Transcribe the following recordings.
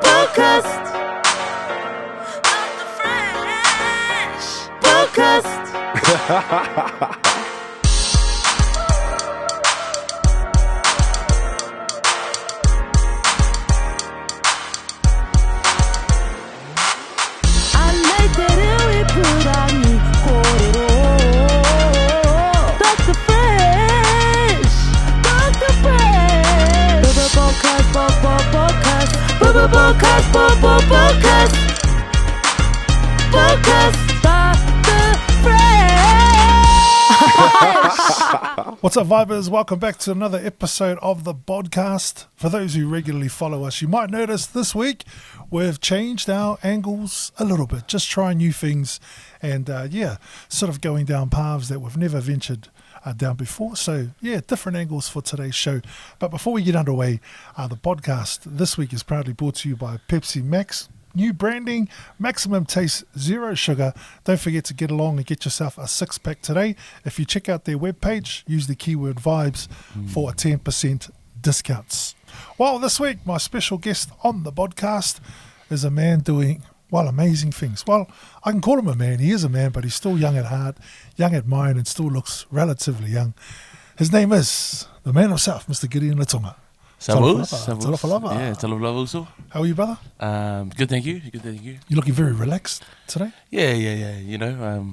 Bodgast. Bodgast. What's up, vibers? Welcome back to another episode of the Bodgast. For those who regularly follow us, you might notice this week we've changed our angles a little bit, just trying new things and sort of going down paths that we've never ventured down before. So different angles for today's show. But before we get underway, the podcast this week is proudly brought to you by Pepsi Max. New branding, maximum taste, zero sugar. Don't forget to get along and get yourself a 6-pack today. If you check out their webpage, use the keyword vibes for a 10% discounts. Well, this week, my special guest on the podcast is a man doing, amazing things. Well, I can call him a man. He is a man, but he's still young at heart, young at mind, and still looks relatively young. His name is the man himself, Mr. Gideon Letoga. Savos. Yeah, Talofalava also. How are you, brother? Good, thank you. You're looking very relaxed today. Yeah. You know,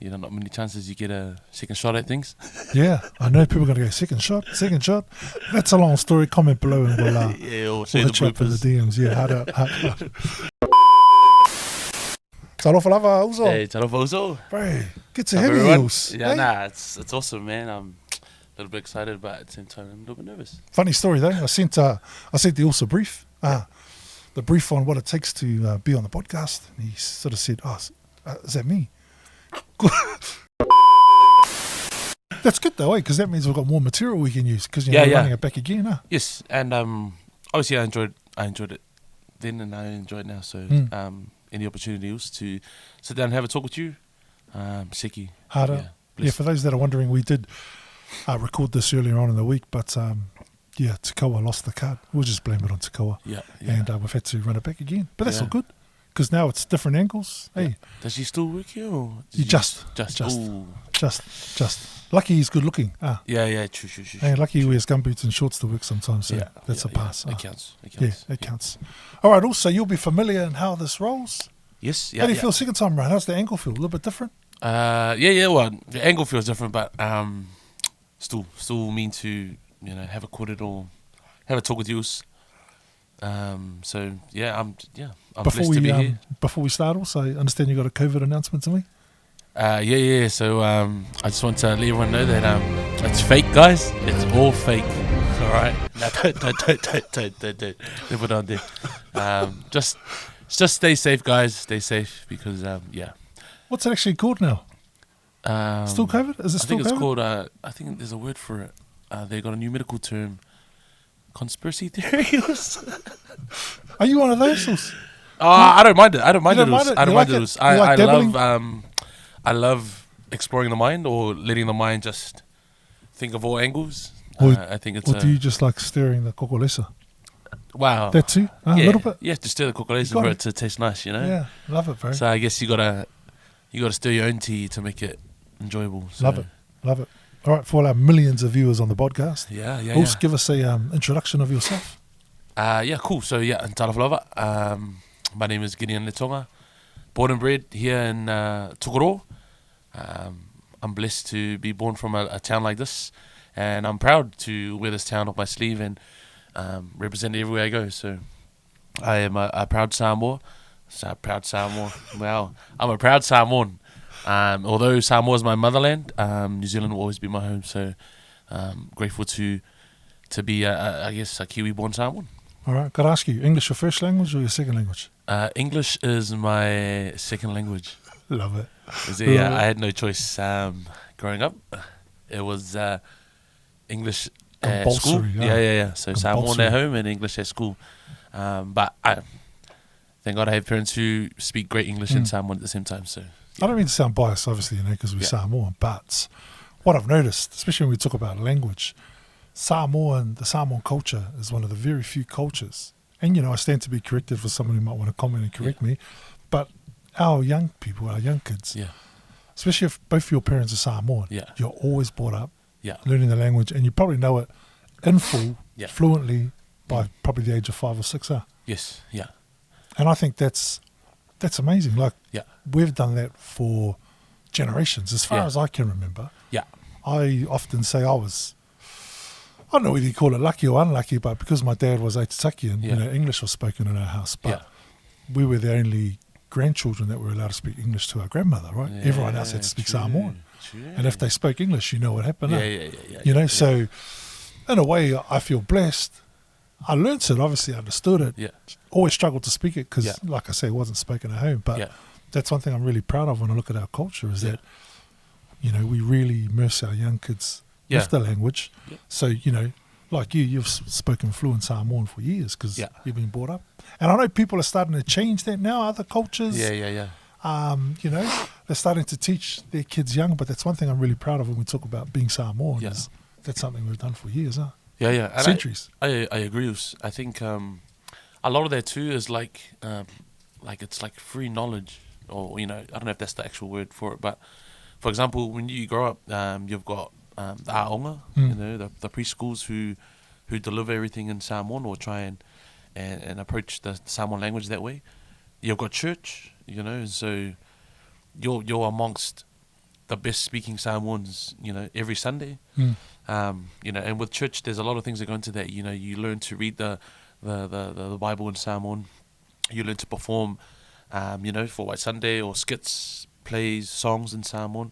not many chances you get a second shot at things. Yeah, I know people are going to go second shot. That's a long story. Comment below and we'll hit you up in the DMs. Yeah, how Talofalava also. Hey, Talofa also. Bro, good to have you, Hills. Yeah, it's awesome, man. I'm a little bit excited, but at the same time, I'm a little bit nervous. Funny story though. I sent the also brief, the brief on what it takes to be on the podcast, and he sort of said, is that me? That's good though, because that means we've got more material we can use because you're running it back again, huh? Yes, and obviously I enjoyed it then, and I enjoy it now. So any opportunity else to sit down and have a talk with you, Seki. Harder. Yeah, for those that are wondering, we did record this earlier on in the week, but Takawa lost the card. We'll just blame it on Takawa. Yeah. And we've had to run it back again. But that's all good, because now it's different angles. Yeah. Hey, does she still work here? Or just. Lucky he's good looking. Yeah, true. Hey, lucky he wears gumboots and shorts to work sometimes, so that's a pass. It counts. Yeah, it counts. All right, also, you'll be familiar in how this rolls. Yes, How do you feel second time around? How's the angle feel? A little bit different? Well, the angle feels different, but still mean to, have a quarter or have a talk with you. I'm blessed to be here. Before we start, also, I understand you got a COVID announcement to me. So I just want to let everyone know that it's fake, guys. It's all fake. All right. No, don't put on there. Just stay safe, guys. Stay safe because What's it actually called now? Still COVID? Is it still COVID? I think it's called. I think there's a word for it. They got a new medical term. Conspiracy theories. Are you one of those? I don't mind it. I don't mind it. I love exploring the mind or letting the mind just think of all angles. I think it's. Or do you just like stirring the kokolesa? Wow. That too? A little bit? Yeah, to stir the kokolesa for it to taste nice, Yeah, love it, bro. So I guess you gotta stir your own tea to make it enjoyable. So. Love it. All right, for all our millions of viewers on the podcast. Yeah. Give us a introduction of yourself. Cool. So Talofalava. My name is Gideon Letoga. Born and bred here in Tokoro. I'm blessed to be born from a town like this, and I'm proud to wear this town off my sleeve and represent it everywhere I go. So I am a proud Samoa. Wow, I'm a proud Samoan. Although Samoa is my motherland, New Zealand will always be my home. So grateful to be, I guess, a Kiwi-born Samoan. All right, got to ask you, English your first language or your second language? English is my second language. Love it. I had no choice growing up. It was English at school. Yeah. So Samoan at home and English at school. But thank God I have parents who speak great English and Samoan at the same time. So I don't mean to sound biased, obviously, because we're Samoan, but what I've noticed, especially when we talk about language, Samoan, the Samoan culture is one of the very few cultures, and I stand to be corrected for someone who might want to comment and correct me, but our young people, our young kids, especially if both your parents are Samoan, you're always brought up learning the language, and you probably know it in full, fluently, by probably the age of 5 or 6. Yes, yeah. And I think that's amazing. Like, we've done that for generations, as far as I can remember. Yeah. I often say I don't know whether you call it lucky or unlucky, but because my dad was Aitutaki and English was spoken in our house, but we were the only grandchildren that were allowed to speak English to our grandmother, right? Yeah, everyone else had to speak Samoan. True. And if they spoke English, you know what happened. So in a way, I feel blessed. I learnt it, obviously understood it. Yeah. Always struggled to speak it because, like I say, it wasn't spoken at home. But that's one thing I'm really proud of when I look at our culture is that, we really immerse our young kids with the language. Yeah. So, like you've spoken fluent Samoan for years because you've been brought up. And I know people are starting to change that now, other cultures. Yeah. They're starting to teach their kids young, but that's one thing I'm really proud of when we talk about being Samoan. Is that's something we've done for years, huh? Yeah. And centuries. I agree. I think a lot of that too is like it's like free knowledge, or I don't know if that's the actual word for it, but for example, when you grow up, you've got the aonga, the preschools who deliver everything in Samoan or try and approach the Samoan language that way. You've got church, so you're amongst the best speaking Samoans, every Sunday. And with church, there's a lot of things that go into that. You learn to read the Bible in Samoan. You learn to perform, for White Sunday or skits, plays, songs in Samoan.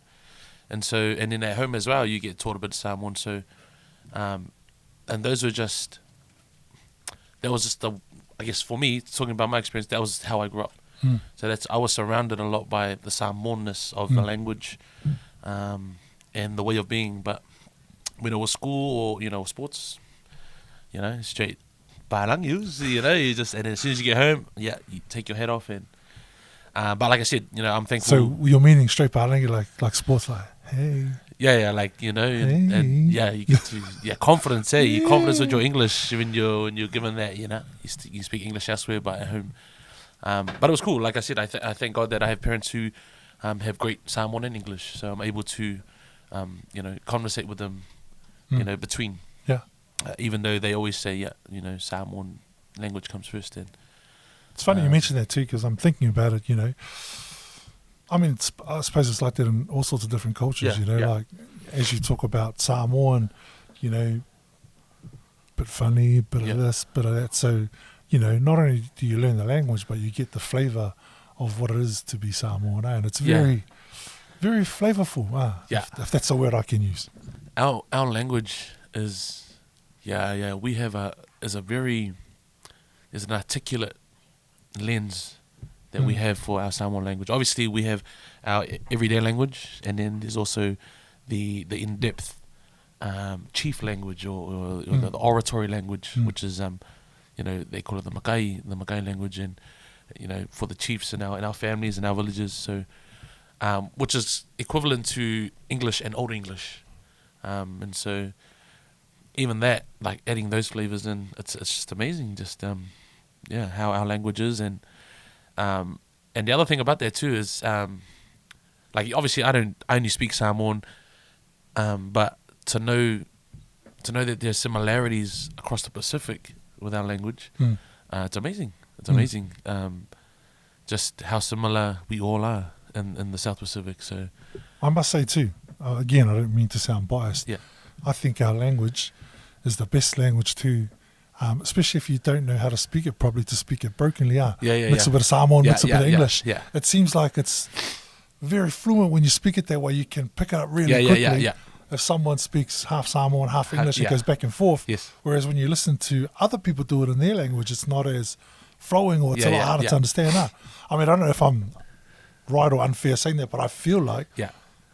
And then at home as well, you get taught a bit of Samoan. So, and that was just I guess for me, talking about my experience, that was how I grew up. So I was surrounded a lot by the Samoanness of the language, and the way of being. But when it was school or sports, straight parang you just, and as soon as you get home, you take your head off and. But like I said, I'm thankful. So you're meaning straight parang, like sports, like hey. Yeah, like and you get to confidence. You confidence with your English when you're given that. You speak English elsewhere, but at home. But it was cool. Like I said, I thank God that I have parents who have great Samoan and English, so I'm able to, conversate with them, between. Yeah. Even though they always say, Samoan language comes first. And it's funny you mention that too, because I'm thinking about it. I mean, I suppose it's like that in all sorts of different cultures. Like as you talk about Samoan, bit funny, bit of this, bit of that. So. Not only do you learn the language, but you get the flavour of what it is to be Samoan, and it's very, very flavourful. If that's a word I can use. Our language is, we have is an articulate lens that we have for our Samoan language. Obviously, we have our everyday language, and then there's also the in-depth chief language or the oratory language, which is they call it the Makai language, and for the chiefs in our families and our villages. So, which is equivalent to English and Old English, and so even that, like adding those flavors in, it's just amazing. Just how our language is, and the other thing about that too is like obviously I only speak Samoan, but to know that there's similarities across the Pacific with our language, it's amazing. It's amazing, just how similar we all are in the South Pacific. So I must say too, again, I don't mean to sound biased. Yeah, I think our language is the best language too, especially if you don't know how to speak it properly. To speak it brokenly, mix a bit of Samoan, mix a bit of English. Yeah. It seems like it's very fluent when you speak it that way. You can pick it up really quickly. Yeah. If someone speaks half Samoan, half English, it goes back and forth. Yes. Whereas when you listen to other people do it in their language, it's not as flowing, or it's a lot harder to understand. I mean, I don't know if I'm right or unfair saying that, but I feel like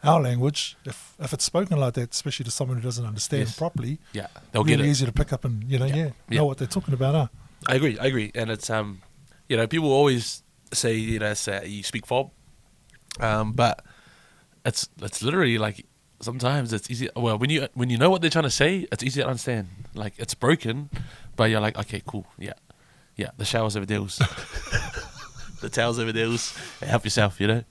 our language, if it's spoken like that, especially to someone who doesn't understand properly, they'll really get it. easy to pick up and know what they're talking about. I agree, and it's people always say you speak fob, but it's literally like sometimes it's easy. Well, when you know what they're trying to say, it's easy to understand. Like it's broken, but you're like, okay, cool, yeah. The shower's over there. The towel's over there. Help yourself, you know.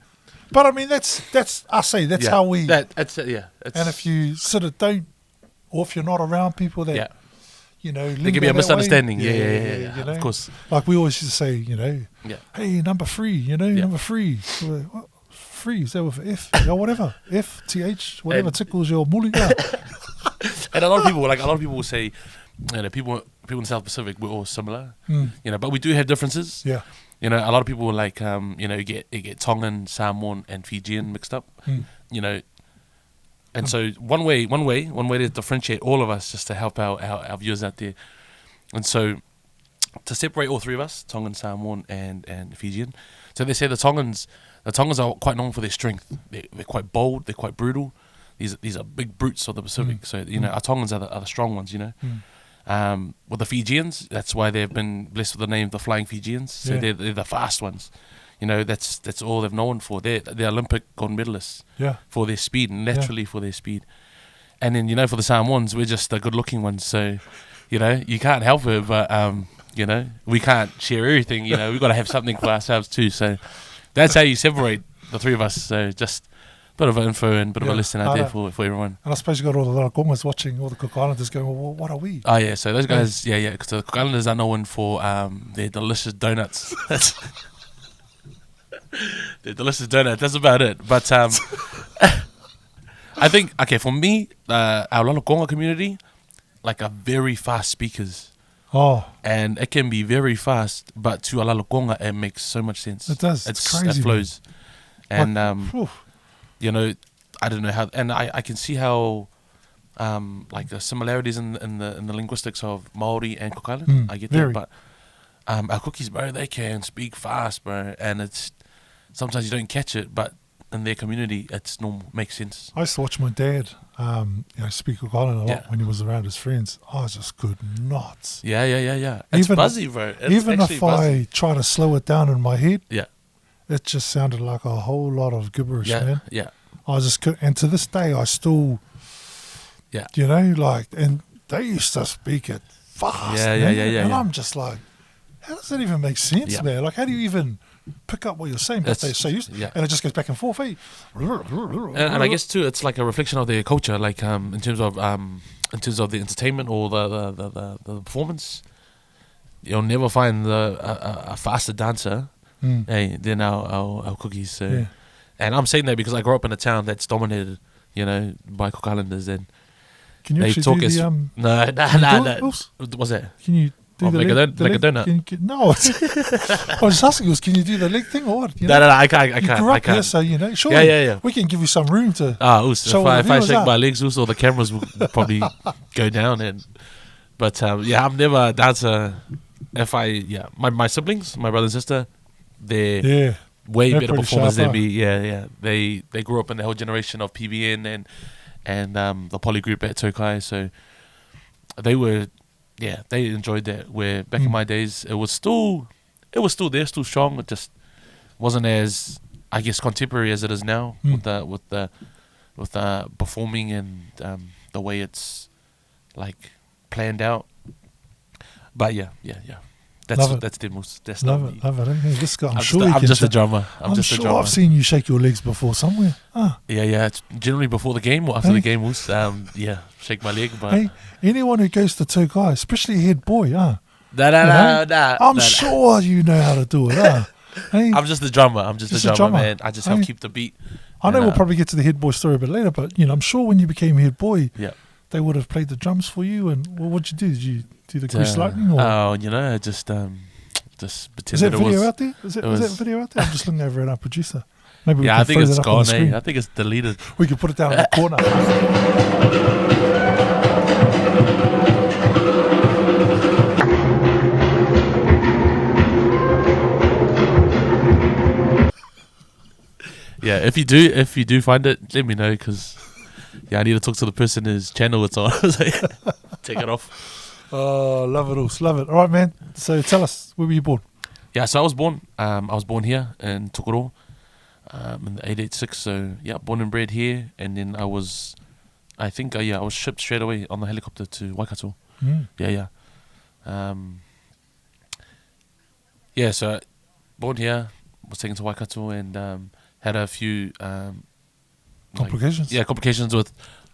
But I mean, that's I say that's how we. That's yeah. And if you sort of don't, or if you're not around people that, you know, there can be a misunderstanding. Yeah. You know? Of course. Like we always used to say, you know, hey, number 3, you know, number 3. What? 3, is that with F or whatever? F, TH, whatever tickles your muli. And a lot of people will say, you know, people in South Pacific, we're all similar, you know, but we do have differences. Yeah. You know, a lot of people like, you know, you get Tongan, Samoan, and Fijian mixed up. You know, and so one way to differentiate all of us, just to help our viewers out there, and so to separate all 3 of us, Tongan, Samoan, and Fijian. So they say the Tongans are quite known for their strength. They're quite bold. They're quite brutal. These are big brutes of the Pacific. So you know, our Tongans are the strong ones. You know, with the Fijians, that's why they've been blessed with the name the Flying Fijians. So they're the fast ones. You know, that's all they've known for. They're Olympic gold medalists. For their speed, naturally for their speed. And then you know, for the Samoans, we're just the good-looking ones. So you know, you can't help it, but you know, we can't share everything. You know, we've got to have something for ourselves too. So that's how you separate the 3 of us. So just a bit of info and a bit of a lesson out there for everyone. And I suppose you got all the little Gongas watching, all the Cook Islanders going, well, what are we? Oh yeah, so those guys, because the Cook Islanders are known for their delicious donuts. Their delicious donuts. That's about it. But I think, okay, for me, our Lalakonga community, like, are very fast speakers. Oh. And it can be very fast, but to a Lalakonga, it makes so much sense. It does. It's crazy. It flows. Man. And, you know, I don't know how, and I can see how, like, the similarities in the linguistics of Maori and Cook Island. I get that, but our cookies, bro, they can speak fast, bro, and it's, sometimes you don't catch it, but in their community, it's normal, makes sense. I used to watch my dad, you know, speak Cook Island a lot when he was around his friends. I just could not. Yeah. It's buzzy, bro. It's even if buzzy. I try to slow it down in my head, yeah, it just sounded like a whole lot of gibberish, man. Yeah. I just could, and to this day, I still, you know, like, and they used to speak it fast, man. And I'm just like, how does that even make sense, man? Like, how do you even pick up what you're saying? But they're so used, and it just goes back and forth. Eh? And I guess too, it's like a reflection of their culture, like in terms of the entertainment or the performance. You'll never find a faster dancer than our cookies. So, and I'm saying that because I grew up in a town that's dominated, you know, by Cook Islanders, and can you they actually talk do no. What's that? Can you do make a donut? No, I was just asking you, can you do the leg thing or what? You know? No, I can't. You grew up here, so you know. Sure, we can give you some room to. If I shake my legs, all the cameras will probably go down. But I'm never a dancer. If my siblings, my brother and sister, they're way better performers than me. They grew up in the whole generation of PBN and the poly group at Tokai, so they were. Yeah, they enjoyed that. Where back in my days, it was still there, still strong. It just wasn't as, I guess, contemporary as it is now with the performing and the way it's like planned out. But that's demos. That's not me. Love it. Hey, this guy, I'm just a drummer. I'm just sure a drummer. I've seen you shake your legs before somewhere. Yeah. It's generally before the game or after the game. Shake my leg. But hey, anyone who goes to Tokai, especially head boy, Nah. I'm sure you know how to do it. Hey, I'm just the drummer. I'm just a drummer, man. I just help keep the beat. I know we'll probably get to the head boy story a bit later, but you know, I'm sure when you became head boy, they would have played the drums for you. And what'd you do? Did you do the Grease Lightning? Or? You know, just pretend is that video out there? Is that video out there? I'm just looking over at our producer. Maybe we can I think it's gone. I think it's deleted. We can put it down in the corner. Yeah, if you do find it, let me know, because I need to talk to the person whose channel it's on. So, take it off. Oh, love it all. Love it. All right, man. So tell us, where were you born? Yeah, so I was born here in Tokoro. in the 886. So yeah, born and bred here, and then I was shipped straight away on the helicopter to Waikato. So born here, was taken to Waikato, and had a few Complications? complications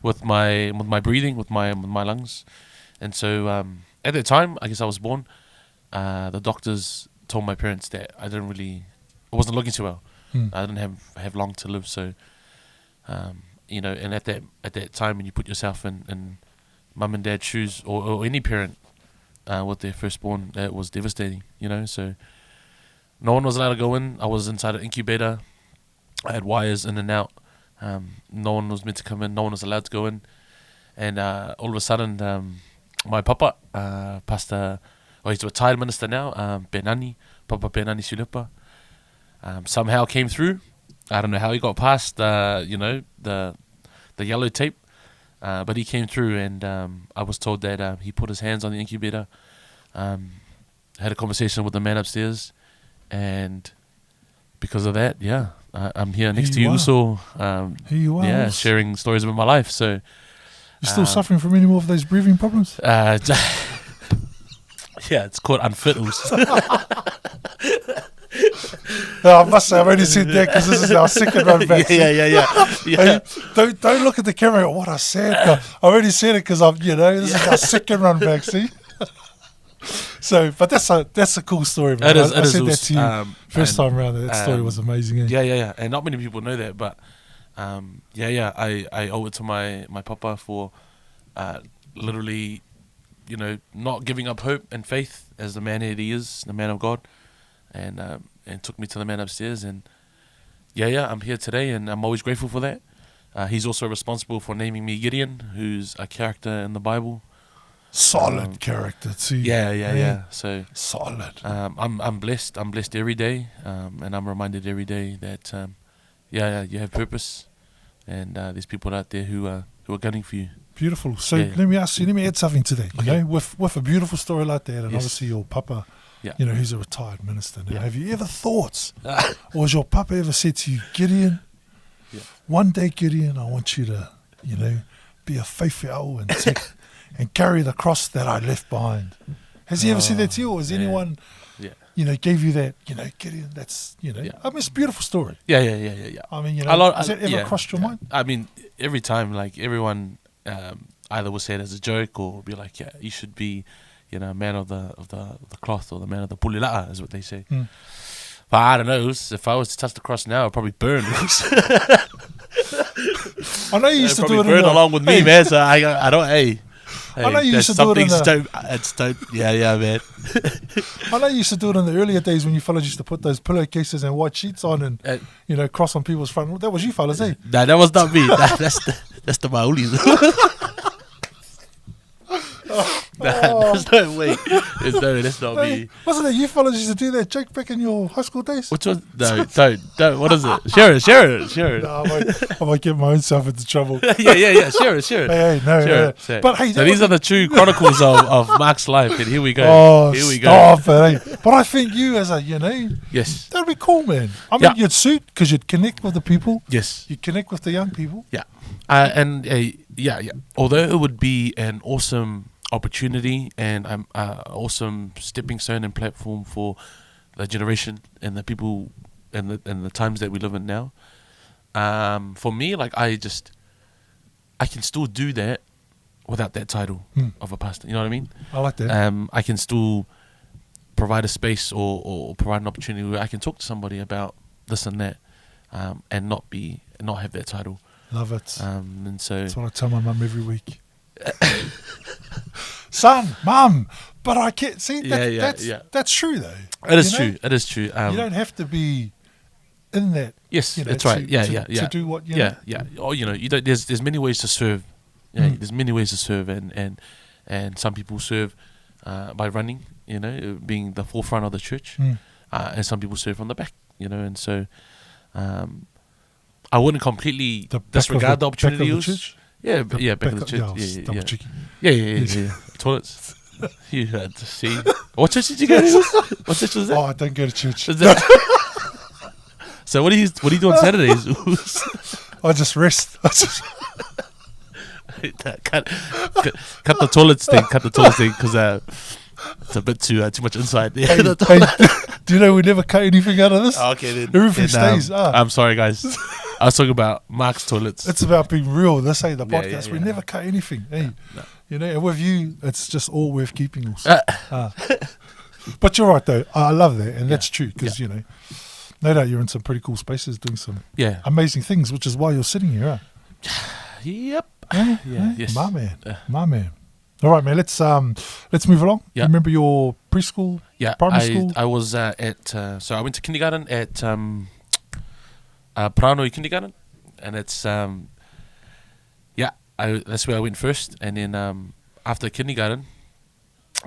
with my breathing, with my lungs. And so at that time, I guess I was born, the doctors told my parents that I wasn't looking too well. I didn't have long to live. So and at that time, when you put yourself in mum and dad's shoes, or any parent with their firstborn, it was devastating. So no one was allowed to go in. I was inside an incubator. I had wires in and out. No one was meant to come in. No one was allowed to go in. And all of a sudden, my papa, Pastor, he's a retired minister now, Papa Benani Sulepa, somehow came through. I don't know how he got past, the yellow tape, but he came through, and I was told that he put his hands on the incubator, had a conversation with the man upstairs, and because of that, I'm here next to you, Uso. Here you are. Yeah, sharing stories about my life. So you're still suffering from any more of those breathing problems? It's called unfittles. No, I must say, I've only said that because this is our second run back. Yeah. Hey, don't look at the camera. What I said. I've already said it because this is our second run back. See. So, but that's a cool story, man. I said that to you first time around. That story was amazing. Yeah. And not many people know that, but I owe it to my papa for literally, not giving up hope and faith as the man that he is, the man of God, and took me to the man upstairs, and I'm here today, and I'm always grateful for that. He's also responsible for naming me Gideon, who's a character in the Bible. Solid character too. Yeah. So solid. I'm blessed. I'm blessed every day, and I'm reminded every day that you have purpose, and there's people out there who are gunning for you. Beautiful. So let me ask you. Let me add something to that. You know, with a beautiful story like that, and obviously your papa, who's a retired minister now. Have you ever thought, or has your papa ever said to you, Gideon, one day, Gideon, I want you to, be a faithful and carry the cross that I left behind. Has he ever said that to you, or has anyone, gave you that, Gideon, that's, I mean, it's a beautiful story. Yeah. I mean, has that ever crossed your mind? I mean, every time, like, everyone either will say it as a joke or be like, you should be, a man of the cloth, or the man of the pulila'a, is what they say. But I don't know, if I was to touch the cross now, I'd probably burn. I know you used to do it burn along with me, man, so I don't, I know you used to do it man. I know you used to do it in the earlier days when you fellas used to put those pillowcases and white sheets on and cross on people's front. That was you fellas, eh? Nah, that was not me. That's the Maulis. There's no way. That's not me. Wasn't it you fellas used to do that joke back in your high school days? Which one? No, don't. What is it? Share it. No, I might get my own self into trouble. Yeah. Share it. Hey, no. But hey, so these are the true chronicles of Mark's life, and here we go. Oh, here we stop it, hey. But I think you, as a, yes, that'd be cool, man. I mean, you'd suit because you'd connect with the people. Yes, you'd connect with the young people. Yeah, Although it would be an awesome opportunity and awesome stepping stone and platform for the generation and the people and the times that we live in now. For me, like, I can still do that without that title of a pastor. You know what I mean? I like that. I can still provide a space or provide an opportunity where I can talk to somebody about this and that, and not have that title. Love it. And so that's what I tell my mum every week. Son, mum, but I can't see that. That's true though. It is true. It is true. You don't have to be in that. Yes, that's right. To do what you know. Or you don't. There's many ways to serve. There's many ways to serve, and some people serve by running. Being the forefront of the church, and some people serve from the back. And so I wouldn't completely disregard the opportunity. Back of the church. Yeah. Toilets. You had to see. What church did you go to? What church was that? Oh, I don't go to church. So what do you do on Saturdays? I just rest. cut the toilets thing. Cut the toilets thing because it's a bit too much inside. Hey, do you know we never cut anything out of this? Oh, okay, then Everything stays. I'm sorry, guys. I was talking about Mark's toilets. It's about being real. This ain't the Yeah, podcast. yeah, We yeah. never cut anything. Hey, No. you know, and with you, it's just all worth keeping. Also. But you're right though. I love that, and that's true because you know, no doubt you're in some pretty cool spaces doing some Yeah. amazing things, which is why you're sitting here. Yep. Huh? Yeah. Yes. My man. My man. All right, man. Let's move along. Yeah. You remember your preschool? Yeah. Primary school? I was at so I went to kindergarten at Prano Kindergarten, and it's that's where I went first, and then after kindergarten,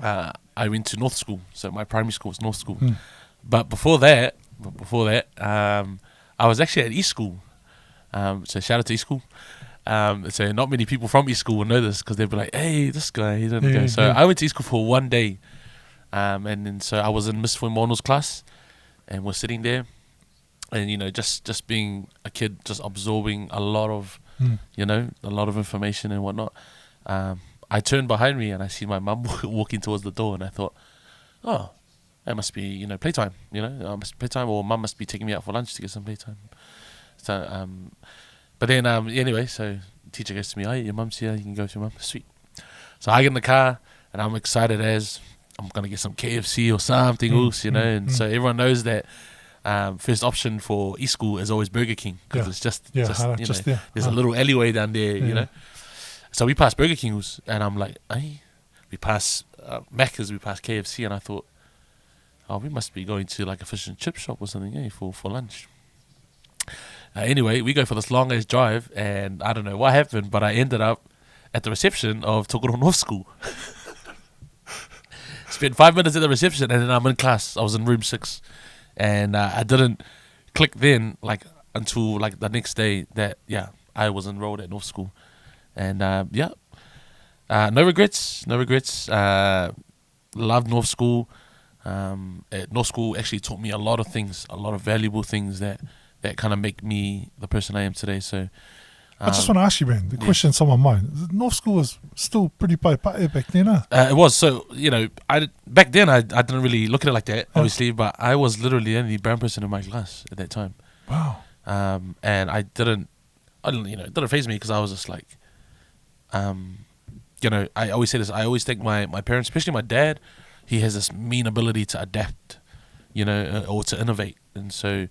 I went to North School. So my primary school was North School, but before that, I was actually at East School. So shout out to East School. So not many people from East School will know this because they'll be like, "Hey, this guy, he didn't go." So I went to East School for one day, and then so I was in Miss Fuimono's class, and we're sitting there, and you know, just being a kid, just absorbing a lot of, you know, a lot of information and whatnot. I turned behind me and I see my mum walking towards the door, and I thought, oh, that must be, you know, playtime. You know, must be playtime, or mum must be taking me out for lunch to get some playtime. So, but then anyway, so the teacher goes to me, "Oh, your mum's here. You can go with your mum." Sweet. So I get in the car and I'm excited as I'm gonna get some KFC or something else, you know. And so everyone knows that first option for East School is always Burger King because it's just you know, there. there's a little alleyway down there, you know. So we passed Burger King's, and I'm like, hey, we passed Macca's, we passed KFC, and I thought, oh, we must be going to like a fish and chip shop or something, for lunch. Anyway, we go for this long ass drive, and I don't know what happened, but I ended up at the reception of Tokoro North School. Spent 5 minutes at the reception, and then I'm in class. I was in room 6, and I didn't click then, like until like the next day that I was enrolled at North School. And no regrets. Loved North School. At North School actually taught me a lot of things, a lot of valuable things that kind of make me the person I am today. So I just want to ask you, man, the question's on my mind. North School was still pretty back then, huh? it was. So, you know, back then I didn't really look at it like that, obviously, but I was literally the only brown person in my class at that time. Wow. And it didn't faze me because I was just like, you know, I always say this. I always think my parents, especially my dad, he has this mean ability to adapt, you know, or to innovate. And so,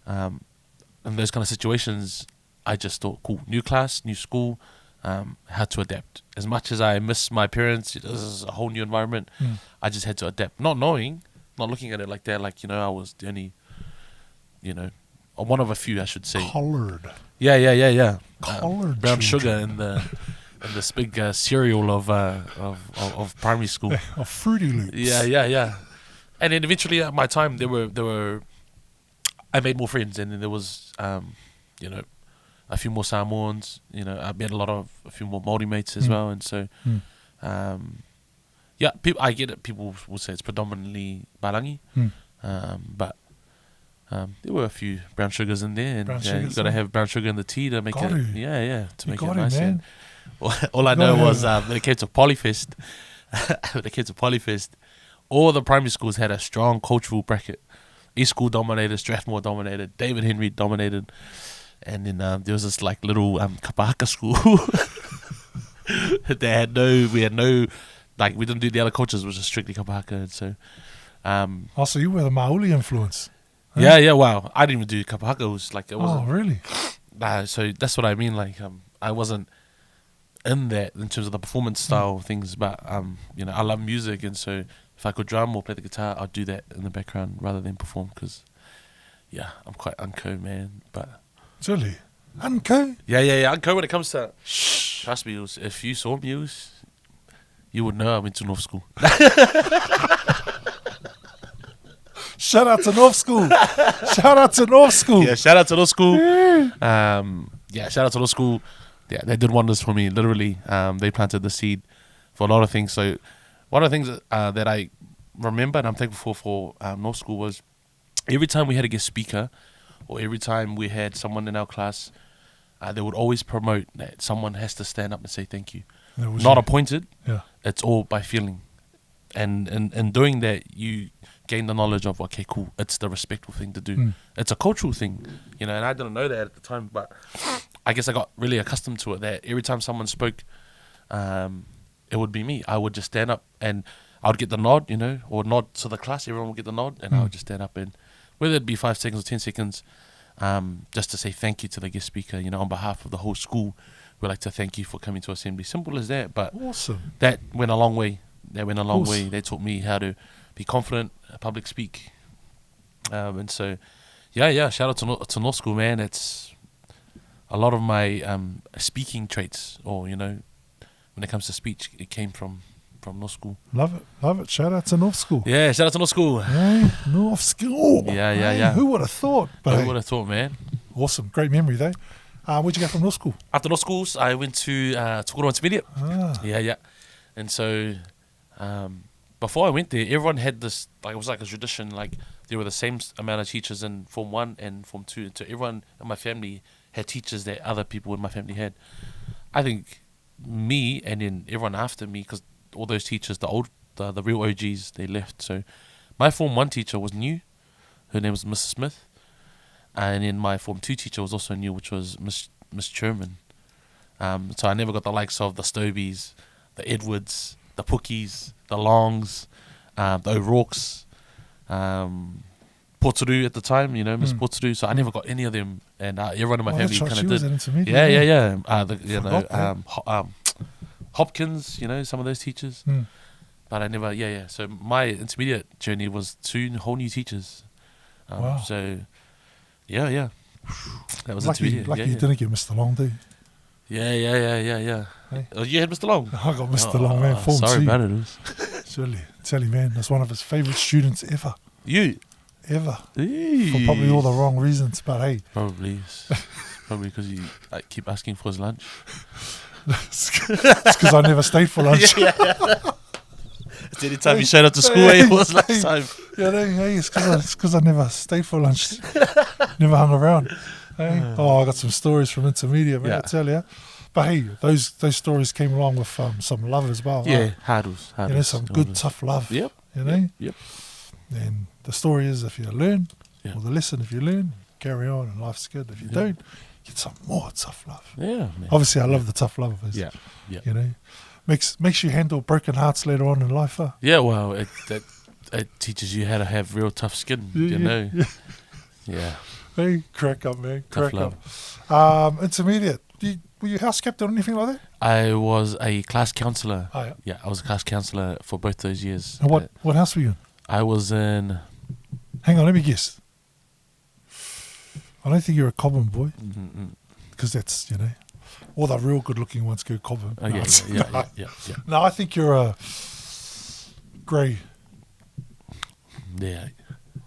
in those kind of situations, I just thought, cool, new class, new school, had to adapt. As much as I miss my parents, this is a whole new environment. I just had to adapt, not knowing, not looking at it like that. Like, you know, I was the only, you know, one of a few, I should say. Collared. Yeah. Collared brown children. sugar in this big cereal of primary school. Of Fruity Loops. Yeah. And then eventually at my time there were I made more friends, and then there was you know, a few more Samoans, you know, I met a few more Māori mates as well, and so people, I get it, people will say it's predominantly Barangi, but there were a few brown sugars in there, and you got to have brown sugar in the tea to make it, to make it nice. Man. All I know was when it came to Polyfest, all the primary schools had a strong cultural bracket. East School dominated, Strathmore dominated, David Henry dominated, and then there was this like little kapahaka school we had no, like, we didn't do the other cultures, it was just strictly kapahaka, and so so you were the Maoli influence. Huh? Yeah, wow. I didn't even do kapahaka. It was like, it wasn't. Oh, really? So that's what I mean. Like, I wasn't in that in terms of the performance style things, but you know, I love music, and so if I could drum or play the guitar, I'd do that in the background rather than perform. Because, I'm quite unco, man. But really, unco? Yeah. Unco when it comes to. Trust me, if you saw me, you would know I went to North School. Shout out to North School. Shout out to North School. Yeah, shout out to North School. Shout out to North School. Yeah, they did wonders for me, literally. They planted the seed for a lot of things. So one of the things that I remember and I'm thankful for North School was every time we had a guest speaker or every time we had someone in our class, they would always promote that someone has to stand up and say thank you. That was Not you. appointed. Yeah. It's all by feeling. And in doing that, you gain the knowledge of, okay, cool, it's the respectful thing to do. It's a cultural thing, and I didn't know that at the time, but I guess I got really accustomed to it, that every time someone spoke, it would be me. I would just stand up and I would get the nod, or nod to the class. Everyone would get the nod, and I would just stand up, and whether it be 5 seconds or 10 seconds, just to say thank you to the guest speaker, on behalf of the whole school, we'd like to thank you for coming to assembly. Simple as that, but Awesome. that went a long way. Course. They taught me how to be confident, public speak, and so, shout out to North School, man. It's a lot of my speaking traits, or when it comes to speech, it came from North School. Love it. Shout out to North School. Yeah, shout out to North School. Hey, North School. Yeah. Who would have thought? But Who would have thought, man? Awesome. Great memory, though. Where'd you go from North School? After North Schools, I went to Tokoro Intermediate. Ah. Yeah. And so, before I went there, everyone had this, it was like a tradition, there were the same amount of teachers in Form 1 and Form 2, and so everyone in my family had teachers that other people in my family had. I think me, and then everyone after me, because all those teachers, the real OGs, they left. So my Form 1 teacher was new. Her name was Mrs. Smith. And then my Form 2 teacher was also new, which was Miss Sherman. So I never got the likes of the Stobies, the Edwards, the Pookies, the Longs, the O'Rourke's, Portaru at the time, Miss Portaru. So I never got any of them, and everyone in my family kind of did. At intermediate, Yeah. Hopkins, some of those teachers. But I never, So my intermediate journey was 2 whole new teachers. Wow. So, yeah. That was Lucky intermediate. you didn't get Mr. Long, do you? Yeah. Hey? Oh, you had Mr. Long? I got Mr. Long, man. Form Sorry 2. about it. Surely. Tell you, man, that's one of his favourite students ever. You? Ever. For probably all the wrong reasons, but hey. Probably because you keep asking for his lunch. It's because I never stayed for lunch. It's any time you showed up to school, it was last time. It's because I never stayed for lunch. Never hung around. Hey? I got some stories from intermediate, man, I tell you. But hey, those stories came along with some love as well. Yeah, right? hardles. Some good, tough love. Yep. Yep. And the story is, if you learn, Yeah. or the lesson, if you learn, carry on and life's good. If you don't, get some more tough love. Yeah, man. Obviously, I love the tough love. Yeah. Makes you handle broken hearts later on in life. Huh? Yeah, well, it teaches you how to have real tough skin, Yeah. Hey, crack up, man. Tough Crack up. Intermediate. Were you house captain or anything like that? I was a class counsellor. Oh, yeah. Yeah, I was a class counsellor for both those years. And what house were you in? I was in... Hang on, let me guess. I don't think you're a Cobham boy. Because that's, all the real good-looking ones go Cobham. Oh, yeah. No, I think you're a Grey Yeah.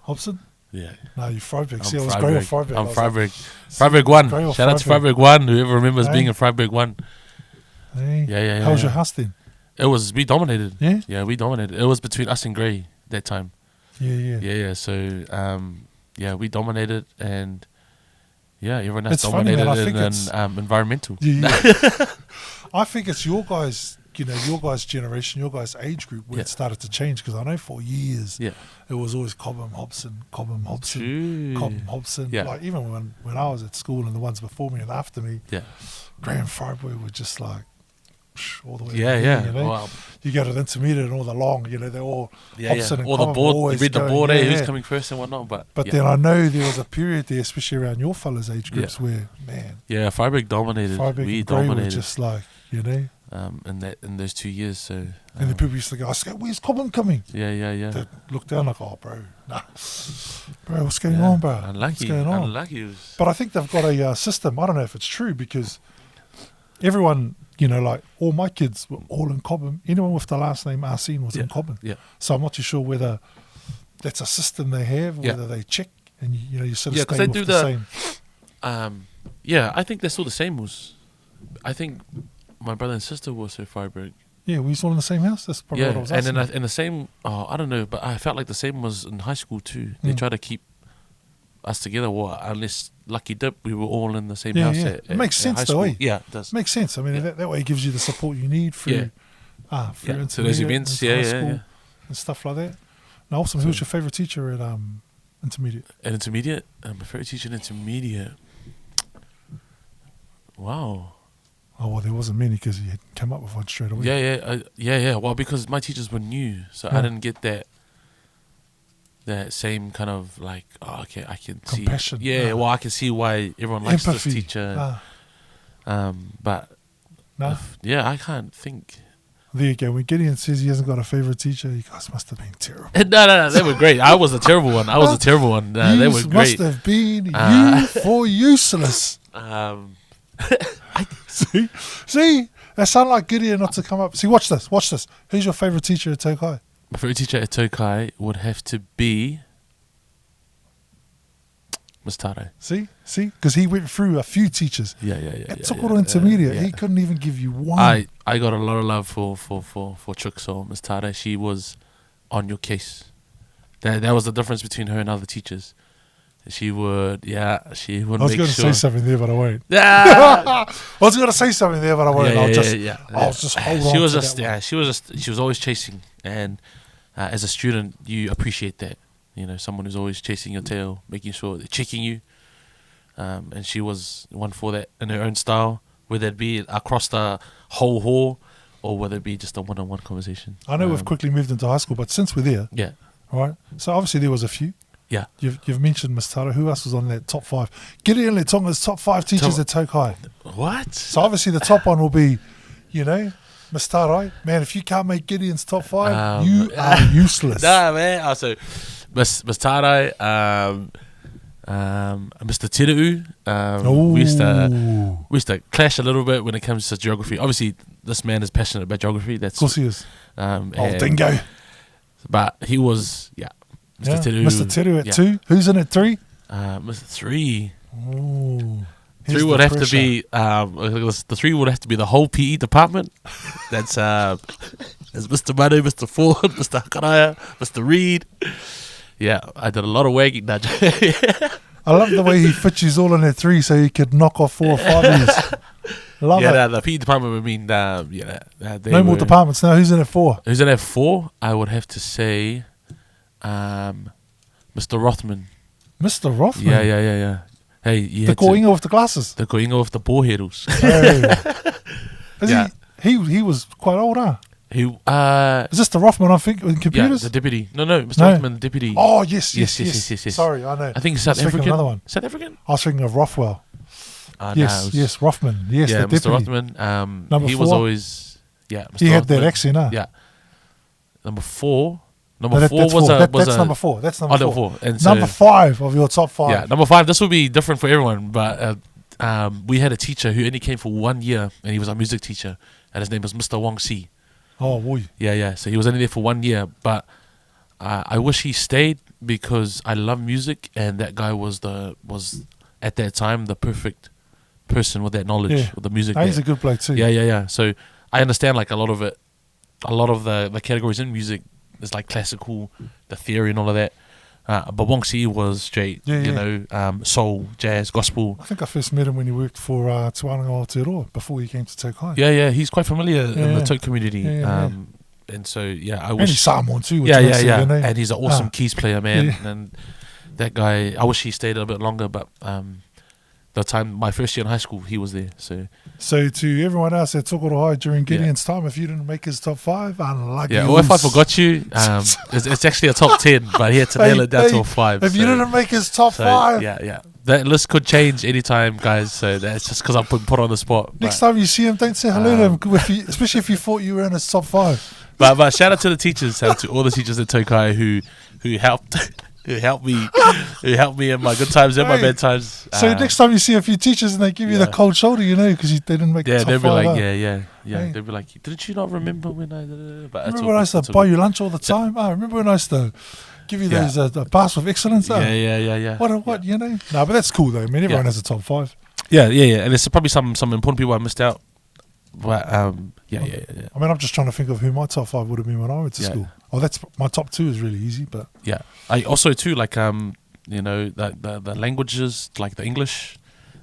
Hobson. Yeah. No, you're Freiburg. I'm See, I was Grey or Freiburg. I'm I was Freiburg. Freiburg 1. Grey or Shout out to Freiburg? Freiburg 1. Whoever remembers Hey. being in Freiburg 1. Hey. Yeah. How was your house then? We dominated. Yeah? Yeah, we dominated. It was between us and Grey that time. Yeah. Yeah. So, we dominated, and everyone else It's funny, dominated man, I think in it's- environmental. Yeah. I think it's your guys, your guys' generation, your guys' age group where it started to change, because I know for years it was always Cobham, Hobson. True. Cobham, Hobson. Yeah. Like, even when I was at school and the ones before me and after me, Yeah. Grey and Freiburg were just like all the way. Yeah. You know? Wow. You go to the intermediate and all the long, they're all Hobson and Or the Cobham board, always read the going, board, who's yeah. coming first and whatnot. But Then I know there was a period there, especially around your fellas' age groups, where, man, yeah, Freiburg dominated. Freiburg We and Grey were dominated. just like, In those 2 years. So. and the people used to go, where's Cobham coming? Yeah. They look down like, oh, bro, nah. Bro, what's going on, bro? Unlucky. What's going on? Unlucky. But I think they've got a system. I don't know if it's true, because everyone, like all my kids were all in Cobham. Anyone with the last name Arsene was in Cobham. Yeah. So I'm not too sure whether that's a system they have, whether they check and you sort of stay they with do the same. I think they're still the same. I think my brother and sister were also Freiburg. Yeah, we all in the same house. That's probably what I was asking. And the same. I don't know, but I felt like the same was in high school too. They try to keep us together. Well, unless lucky dip, we were all in the same Yeah, house. yeah. At It makes at sense high though, school. eh? Yeah, it does. Makes sense. I mean, Yeah. that way it gives you the support you need through, through Yeah. So intermediate those events, into high yeah, school yeah. and stuff like that. Now, awesome. Who was your favourite teacher at intermediate? At intermediate, my favorite teacher in intermediate. Wow. Oh, well, there wasn't many because you came up with one straight away. Yeah. Well, because my teachers were new, so Yeah. I didn't get that same kind of like, oh, okay, I can Compassion. see. Yeah, well, I can see why everyone likes Empathy. this teacher. But No. I can't think. There you go. When Gideon says he hasn't got a favourite teacher, you guys must have been terrible. No, they were great. I was a terrible one. They You were must great. have been Uh, you for useless. See, that sound like Gideon not to come up. See, watch this. Who's your favourite teacher at Tokai? My favorite teacher at Tokai would have to be Miss Tare. See, because he went through a few teachers. Yeah. At Tokoro Intermediate, he couldn't even give you one. I got a lot of love for Chukso, Miss Tare. She was on your case. That was the difference between her and other teachers. She would I was make going to say sure. something there, but I won't. Yeah, I was going to say something there, but I won't. I'll just hold on. She was to just that one. she was always chasing, and as a student, you appreciate that. You know, someone who's always chasing your tail, making sure they're checking you. And she was one for that in her own style, whether it be across the whole hall or whether it be just a one-on-one conversation. I know we've quickly moved into high school, but since we're there, Yeah, right? So obviously there was a few. yeah. You've mentioned Miss Taro. Who else was on that top 5? Gideon Letonga's top 5 teachers at Tokai. What? So obviously the top one will be, Miss Taro. Man, if you can't make Gideon's top 5, you are useless. Nah, man. Also, Miss Tare, Mr. Tirau. We used to clash a little bit when it comes to geography. Obviously, this man is passionate about geography. That's Of course he is. Dingo. But he was, Mr. Tirau. Mr. Teru at 2. Who's in at 3? Mr. 3. Ooh. 3 would have to be the 3 would have to be the whole PE department. That's Mr. Manu, Mr. Ford, Mr. Hakaraya, Mr. Reed. Yeah, I did a lot of wagging. I love the way he fits you all in at 3 so he could knock off 4 or 5 years. Love it. The PE department would mean No more departments now. Who's in at 4? Who's in at 4? I would have to say Mr. Rothman. Mr. Rothman? Yeah. Hey, the koinga with the glasses. The koinga with the boheros. He was quite old, huh? Is this the Rothman I think in computers? the deputy. No, Mr. Rothman, the deputy. Oh, yes. Yes. Sorry, I know. I think South African. Another one. South African? I was thinking of Rothwell. Yes, Rothman. Yes, yeah, the deputy. Mr. Rothman. Number he 4? was always Mr. He had that Rothman. accent, huh? Yeah. Number 4. No, Number 4 that's was 4. a That's number 4. That's number 4. Number 4. And so, number 5 of your top 5. Yeah, number 5. This will be different for everyone, but we had a teacher who only came for 1 year, and he was our music teacher, and his name was Mr. Wong Si. Oh, boy. Yeah. So he was only there for 1 year, but I wish he stayed because I love music, and that guy was at that time the perfect person with that knowledge with the music. No, he's a good bloke too. Yeah. So I understand like a lot of the categories in music. There's like classical, the theory and all of that. But Wong Si was straight, soul, jazz, gospel. I think I first met him when he worked for Tuananga Aotearoa before he came to Tokai. Yeah. He's quite familiar in the Tok community. Yeah. And so, I And wish... he's Samoan too. Which Yeah. name. And he's an awesome keys player, man. Yeah. And that guy, I wish he stayed a bit longer, but the time, my first year in high school, he was there. So to everyone else at Tokoro High during Gideon's time, if you didn't make his top 5, unlucky. Yeah, or if I forgot you, it's actually a top 10, but he had to nail it down to a 5. If you didn't make his top 5. Yeah. That list could change anytime, guys, so that's just because I'm put on the spot. Next time you see him, don't say hello to him, especially if you thought you were in his top 5. But shout out to the teachers, shout out to all the teachers at Tokai who helped me in my good times and my bad times. So next time you see a few teachers and they give you the cold shoulder, because they didn't make the top 5. They'll be like, Hey. They'll be like, didn't you not remember when I did it? But remember when I used to buy you lunch all the time? Remember when I used to give you those pass with excellence? Yeah. What? No, but that's cool though. I mean, everyone has a top 5. Yeah. And there's probably some important people I missed out. But I mean, I'm just trying to think of who my top 5 would have been when I went to school. Oh, that's my top 2 is really easy, but I also too like You know, the languages, like the English.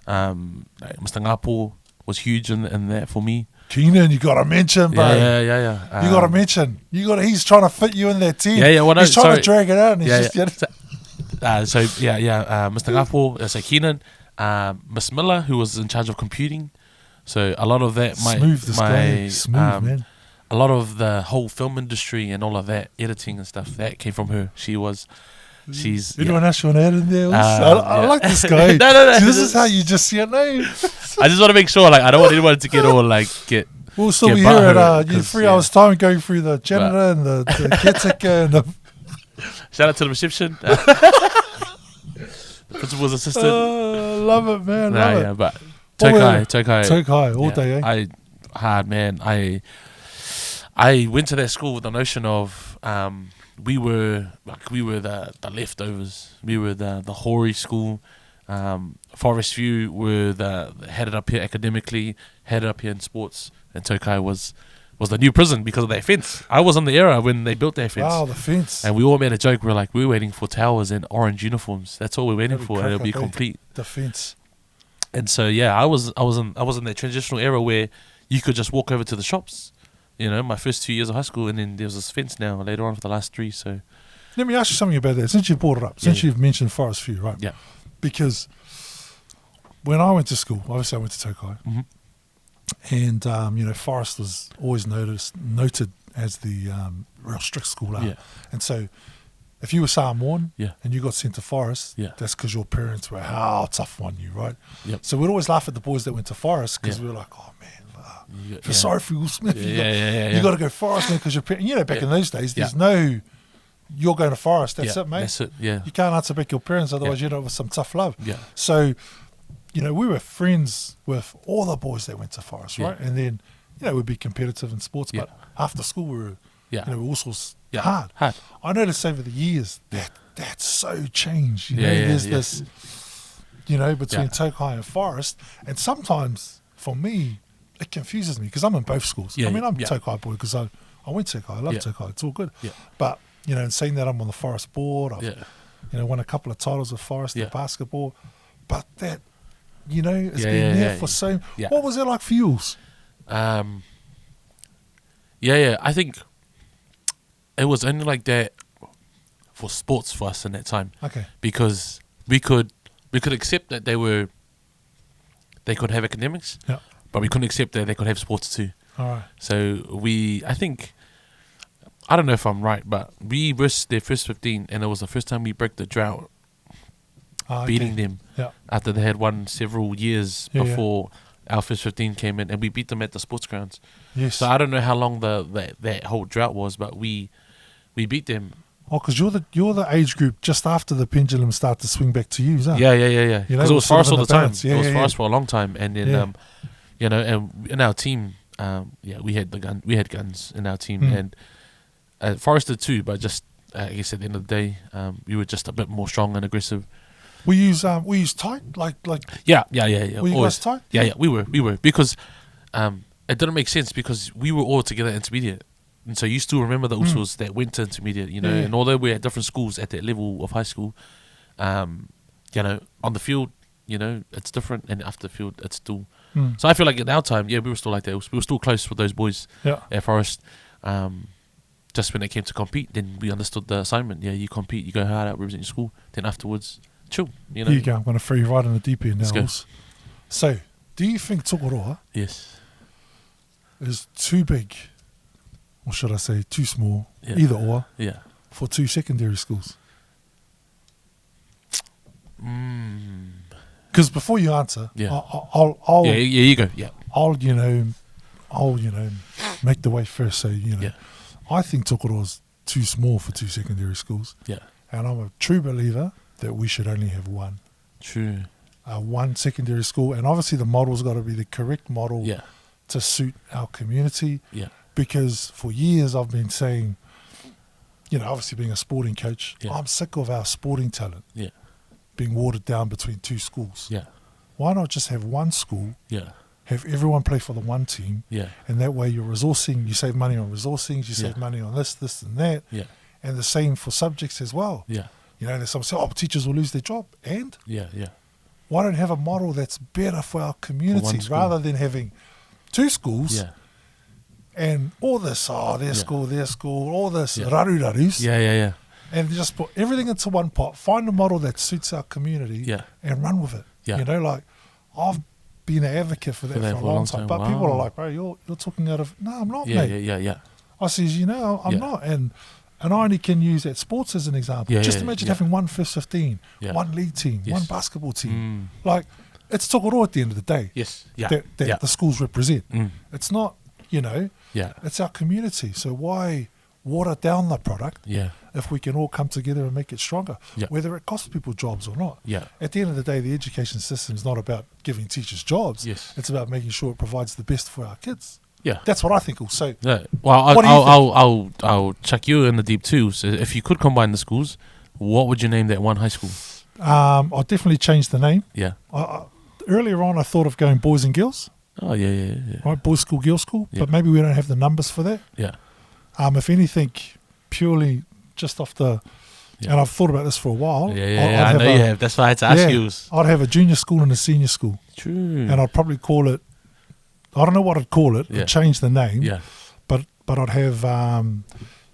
Like Mr. Ngapo was huge in that for me. Keenan, you got to mention, bro. Yeah. You got to mention. He's trying to fit you in that team. Yeah. Well, no, he's trying to drag it out. And he's Mr. Ngapo, so Keenan, Miss Miller, who was in charge of computing. So a lot of that, Smooth, man. A lot of the whole film industry and all of that editing and stuff that came from her. She's anyone else you want to add in there? I like this guy. No. See, this is how you just see a name. I just want to make sure, like, I don't want anyone to get all get. We'll still be here at 3 hours time, going through the janitor and the caretaker and the. Shout out to the reception, the principal's assistant. Love it, man. Love it. But Tokai all day. I went to that school with the notion of we were the leftovers. We were the hoary school. Forest View were had it up here academically, had it up here in sports, and Tokai was the new prison because of that fence. I was on the era when they built that fence. Wow, the fence. And we all made a joke. We're waiting for towers and orange uniforms. That's all we're waiting for, and it'll be complete. The fence. And so I was in that transitional era where you could just walk over to the shops. You know, my first 2 years of high school, and then there was this fence now later on for the last 3. So, let me ask you something about that. Since you brought it up, since you've mentioned Forest View, right? Yeah. Because when I went to school, obviously I went to Tokai, and Forest was always noted as the real strict school. And so, if you were Samoan and you got sent to Forest, that's because your parents were how tough on you, right? Yep. So we'd always laugh at the boys that went to Forest because we were like, oh man. Sorry for Will Smith. You got to go Forest, man, because back in those days, there's no, you're going to Forest. That's it, mate. That's it. Yeah. You can't answer back your parents, otherwise you'd have some tough love. Yeah. So, we were friends with all the boys that went to Forest, right? And then, we'd be competitive in sports, but after school we were, all sorts hard. I noticed over the years that's so changed. There's this, between Tokai and Forest, and sometimes for me, it confuses me because I'm in both schools. I'm a Tokai boy because I went to Tokai. I love Tokai. It's all good. But, in saying that I'm on the Forest board, I've won a couple of titles with Forest in basketball. But that, it's been there for so... What was it like for you? I think it was only like that for sports for us in that time. Okay. Because we could accept that they could have academics. Yeah. But we couldn't accept that they could have sports too. All right. So I don't know if I'm right, but we versed their first 15, and it was the first time we broke the drought, beating them after they had won several years before our first 15 came in, and we beat them at the sports grounds. Yes. So I don't know how long that whole drought was, but we beat them. Oh, because you're the age group just after the pendulum started to swing back to you, is that? Yeah. Because it was Forest all the time. It was Forest for a long time, and then and in our team, we had guns in our team, and Forest did too, but just I guess at the end of the day, we were just a bit more strong and aggressive. We use tight, like. Yeah. Were you guys tight? Yeah, we were because it didn't make sense because we were all together intermediate, and so you still remember the Usos that went to intermediate, and although we're at different schools at that level of high school, on the field, it's different, and after the field, it's still. So I feel like in our time, we were still like that. We were still close with those boys at Forest. Just when it came to compete, then we understood the assignment. Yeah, you compete, you go hard out, represent your school. Then afterwards, chill. Here you go. I'm going to throw you right in the deep end now. Let's go. So, do you think Tokoroa is too big, or should I say too small, either or, for 2 secondary schools? Because before you answer, I'll you go. Yeah, I'll make the way first. So I think Tokoroa's too small for 2 secondary schools. Yeah, and I'm a true believer that we should only have one. True. One secondary school, and obviously the model's got to be the correct model to suit our community. Yeah. Because for years I've been saying, obviously being a sporting coach, I'm sick of our sporting talent being watered down between 2 schools. Yeah. Why not just have one school? Yeah. Have everyone play for the one team. Yeah. And that way you're resourcing, you save money on resourcing, you save money on this and that. Yeah. And the same for subjects as well. Yeah. there's some say, teachers will lose their job. And Yeah. why don't have a model that's better for our community school. rather than having two schools Yeah. and all this, their school, all this raru-rarus, Yeah. and just put everything into one pot, find a model that suits our community Yeah. and run with it. Yeah. Like I've been an advocate for that for a long time. But people are like, bro, you're talking out of, no, I'm not, mate. Yeah. I says, I'm not. And I only can use that sports as an example. Yeah, Just yeah, imagine yeah. having one first 15, Yeah. one league team, Yes. one basketball team. Mm. Like, it's Tokoro at the end of the day Yes. Yeah. that the schools represent. Mm. It's not, Yeah. it's our community. So why water down the product Yeah. if we can all come together and make it stronger, Yeah. whether it costs people jobs or not? Yeah. At the end of the day, the education system is not about giving teachers jobs. Yes. It's about making sure it provides the best for our kids. Yeah. That's what I think also. Yeah. Well, What do you I'll chuck you in the deep too. So if you could combine the schools, what would you name that one high school? I'll definitely change the name. Yeah. Earlier on, I thought of going boys and girls, Oh yeah. right? Boys school, girls school, Yeah. but maybe we don't have the numbers for that. Yeah. If anything, purely just off the, Yeah. and I've thought about this for a while. Yeah. I know you have. That's why I had to ask you. I'd have a junior school and a senior school, True. and I'd probably call it. I don't know what I'd call it. Yeah. I'd change the name. Yeah. But I'd have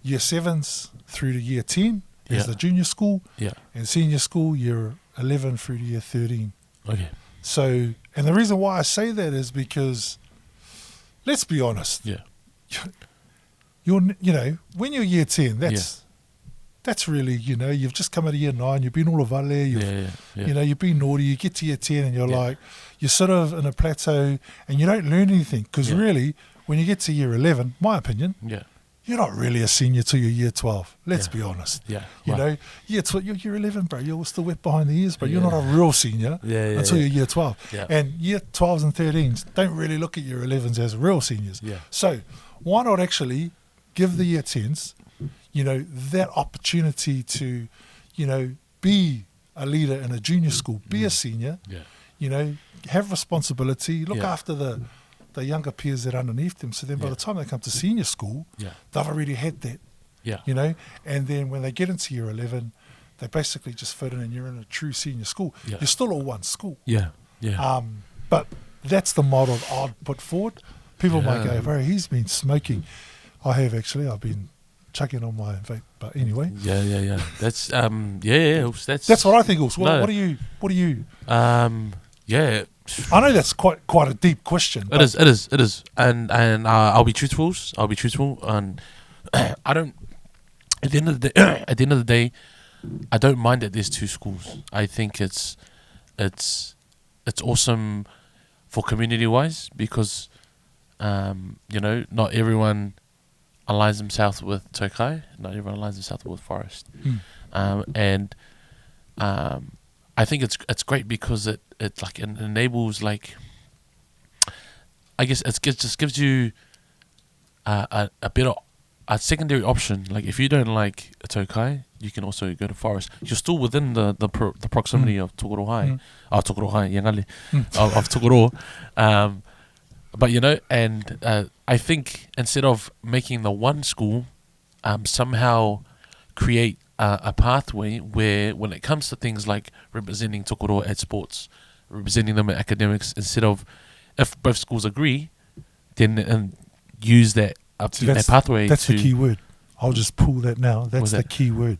year 7s through to year 10 as Yeah. the junior school, Yeah. and senior school year 11 through to year 13. Okay. So, and the reason why I say that is because, let's be honest, Yeah. when you're year 10, that's really, you've just come out of year 9, you've been all of Vale, you've been naughty, you get to year 10 and you're sort of in a plateau and you don't learn anything because really, when you get to year 11, my opinion, Yeah. you're not really a senior till you're year 12. Let's Yeah. be honest. Yeah. Year 12, you're year 11, bro. You're still wet behind the ears, but you're Yeah. not a real senior Yeah. until you're year 12. Yeah. And year 12s and 13s don't really look at year 11s as real seniors. Yeah. So why not actually give the year 10s, that opportunity to, be a leader in a junior school, be a senior, Yeah. have responsibility, look Yeah. after the younger peers that are underneath them. So then by Yeah. the time they come to senior school, Yeah. they've already had that, Yeah. and then when they get into year 11, they basically just fit in and you're in a true senior school. Yeah. You're still all one school. Yeah. Yeah. But that's the model I'd put forward. People might Yeah. go, bro, he's been smoking. I have actually. I've been chucking on my vape. But anyway, Yeah. That's that's what I think. Also, No. what do you? Yeah. I know that's quite a deep question. It is, and I'll be truthful. And I don't. At the end of the day, I don't mind that there's two schools. I think it's awesome for community wise because not everyone aligns themselves with Tokai. Not everyone aligns themselves with Forest. And I think it's great because it enables I guess it just gives you a better secondary option. Like if you don't like Tokai, you can also go to Forest. You're still within the proximity of Tokoro High, Tokoro High, Yangali, of Tokoro. But and I think instead of making the one school, somehow create a pathway where when it comes to things like representing Tokoro at sports, representing them at academics, instead of if both schools agree, then use that that pathway. That's to the key word. I'll just pull that now. That's What's the that? key word.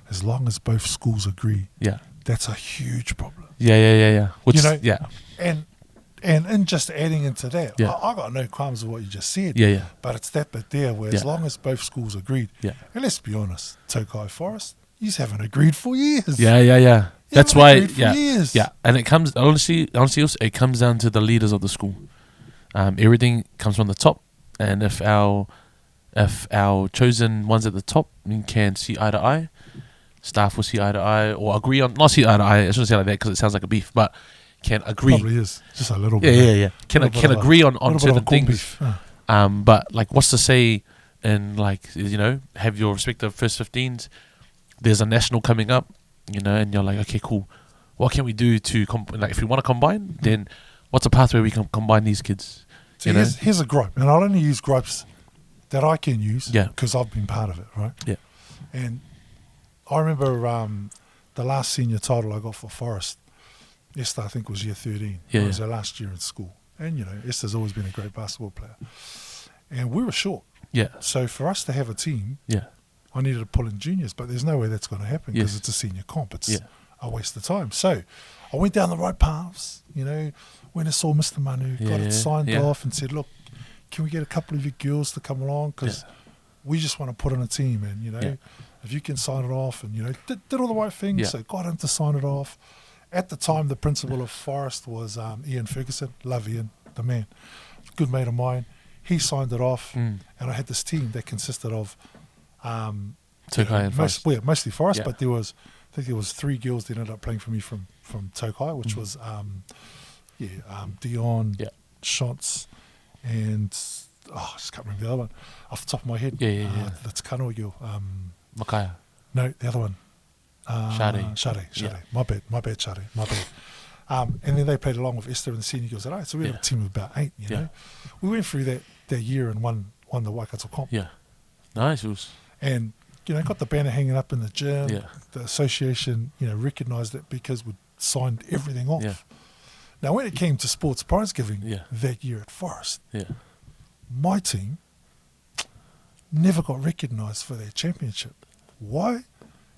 As long as both schools agree, Yeah. that's a huge problem. Yeah. Which And in just adding into that, Yeah. I got no qualms with what you just said. Yeah. But it's that bit there where as Yeah. long as both schools agreed, Yeah. and let's be honest, Tokai Forest, you haven't agreed for years. Yeah. You That's haven't why. agreed for Yeah. years. Yeah, and it comes honestly, also, it comes down to the leaders of the school. Everything comes from the top, and if our chosen ones at the top can see eye to eye, staff will see eye to eye or agree on not see eye to eye. I shouldn't say it like that because it sounds like a beef, but can agree. Probably is just a little bit. Yeah. Can Little bit of a- agree on little bit of a certain corned things. beef. But what's to say in have your respective first 15s. There's a national coming up, and you're like, okay, cool. What can we do to if we want to combine? Then what's a pathway we can combine these kids? So here's a gripe, and I'll only use gripes that I can use Yeah. because I've been part of it, right? Yeah. And I remember the last senior title I got for Forest, Esther, I think, was year 13. Yeah, It was yeah. her last year in school. And, Esther's always been a great basketball player. And we were short. Yeah. So for us to have a team, Yeah. I needed to pull in juniors, but there's no way that's going to happen because Yes. it's a senior comp. It's Yeah. a waste of time. So I went down the right paths, when I saw Mr. Manu, got Yeah, it signed yeah. off and said, look, can we get a couple of your girls to come along? Because we just want to put in a team and, Yeah. if you can sign it off and, did all the right things. Yeah. So got him to sign it off. At the time, the principal of Forest was Ian Ferguson. Love Ian, the man. Good mate of mine. He signed it off, and I had this team that consisted of Tokai and Forest. mostly Forest, Yeah. but I think there was 3 girls that ended up playing for me from Tokai, which was Dion, Yeah. Shots, and I just can't remember the other one off the top of my head. Yeah. That's Kanoa girl. Makaya. No, the other one. Shade. Shade. Yeah. My bad, Shade. My bad. And then they played along with Esther and the senior girls. So we had a team of about 8, Yeah. We went through that year and won the Waikato comp. Yeah. Nice. It was. And, got the banner hanging up in the gym. Yeah. The association, recognised it because we signed everything off. Yeah. Now, when it came to sports prize giving Yeah. that year at Forest, Yeah. my team never got recognised for their championship. Why?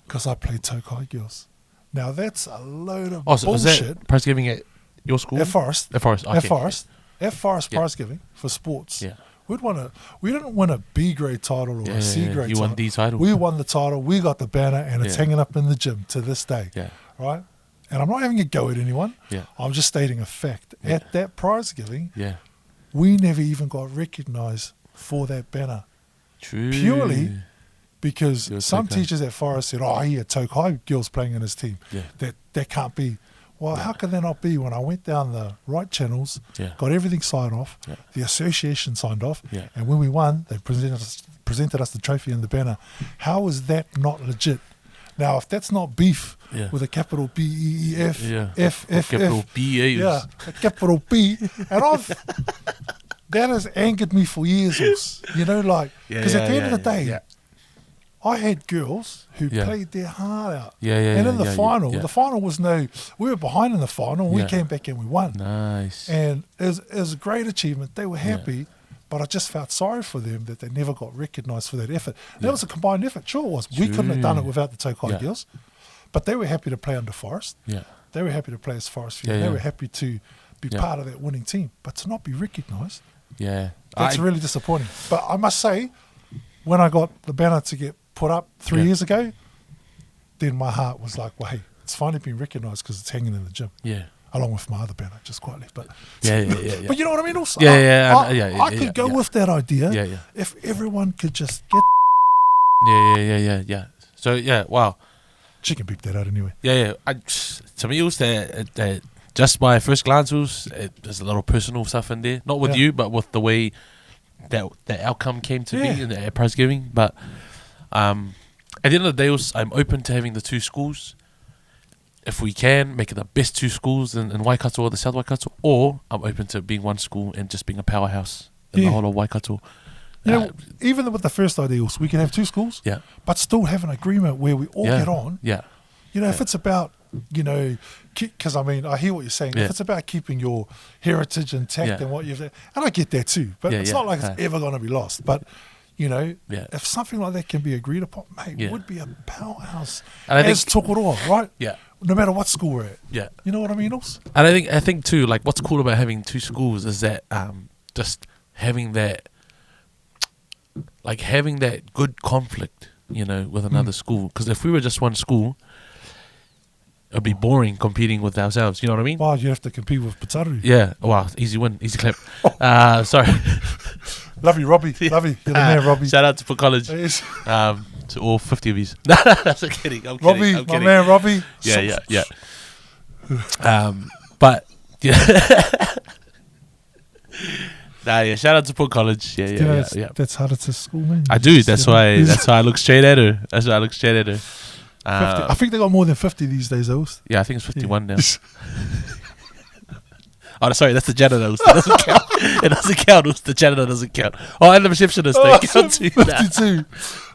Because I played Tokai girls. Now, that's a load of So was bullshit. that prize giving at your school? At Forest. At Forest. Okay. At Forest Yeah. prize giving for sports. Yeah. We didn't win a B grade title or a C grade You title. won D title. We won the title. We got the banner, and it's Yeah. hanging up in the gym to this day. Yeah. Right? And I'm not having a go at anyone. Yeah. I'm just stating a fact. Yeah. At that prize giving, Yeah. we never even got recognised for that banner. True. Purely because Girls some Tokai. teachers at Forest said, he had Tokai girls playing in his team. Yeah. That can't be. Well, how can that not be when I went down the right channels, Yeah. got everything signed off, Yeah. the association signed off, Yeah. and when we won, they presented us the trophy and the banner. How is that not legit? Now, if that's not beef Yeah. with a capital B-E-E-F, Yeah. F, Capital B. yeah, a capital B, and that has angered me for years, because at the end of the day, yeah. I had girls who Yeah. played their heart out. Yeah. And in the final, yeah. the final was we were behind in the final, and we Yeah. came back and we won. Nice. And it was a great achievement. They were happy, but I just felt sorry for them that they never got recognised for that effort. That was a combined effort, sure it was. We couldn't have done it without the Tokai Yeah. girls, but they were happy to play under Forest. Yeah. They were happy to play as Forest Field. Yeah, They yeah. were happy to be Yeah. part of that winning team, but to not be recognised, Yeah. that's really disappointing. But I must say, when I got the banner to get put up 3 Yeah. years ago, then my heart was like, well, hey, it's finally been recognised because it's hanging in the gym, Yeah. along with my other banner, just quietly. But Yeah. but you know what I mean? Also, Yeah, I could go with that idea Yeah. Yeah. if everyone could just get. Yeah. So yeah, wow. She can beep that out anyway. Yeah. To me, it was that just by first glance, there's a lot of personal stuff in there. Not with Yeah. you, but with the way that the outcome came to Yeah. be in the prize giving. But at the end of the day, I'm open to having the 2 schools. If we can, make it the best 2 schools in Waikato or the South Waikato, or I'm open to being one school and just being a powerhouse in the Yeah. whole of Waikato. Even with the first ideals, we can have 2 schools, Yeah. but still have an agreement where we all Yeah. get on. Yeah. If it's about, because I hear what you're saying. Yeah. If it's about keeping your heritage intact Yeah. and what you've done, and I get that too, but Yeah, it's yeah. not like it's ever going to be lost. But, Yeah. if something like that can be agreed upon, mate, Yeah. it would be a powerhouse. And I As Tokoroa, right? Yeah. No matter what school we're at. Yeah. You know what I mean, also? And I think too, like what's cool about having 2 schools is that just having that good conflict, with another school. Because if we were just one school, it'd be boring competing with ourselves. You know what I mean? Wow, you have to compete with Pataru. Yeah. Wow. Easy win. Easy clap. Sorry. Love you, Robbie. Love you. You're the man, Robbie. Shout out to Port College. Yes. To all 50 of yous. That's I'm kidding. I'm Robbie, kidding. I'm my kidding. man, Robbie. Yeah. But yeah. Shout out to Port College. Yeah. That's harder to school, man. I do. That's why I look straight at her. 50. I think they got more than 50 these days, though. Yeah, I think it's 51 now. Oh, sorry, that's the janitor. It doesn't count. It doesn't count. The janitor doesn't count. Oh, and the receptionist. They count too. 52.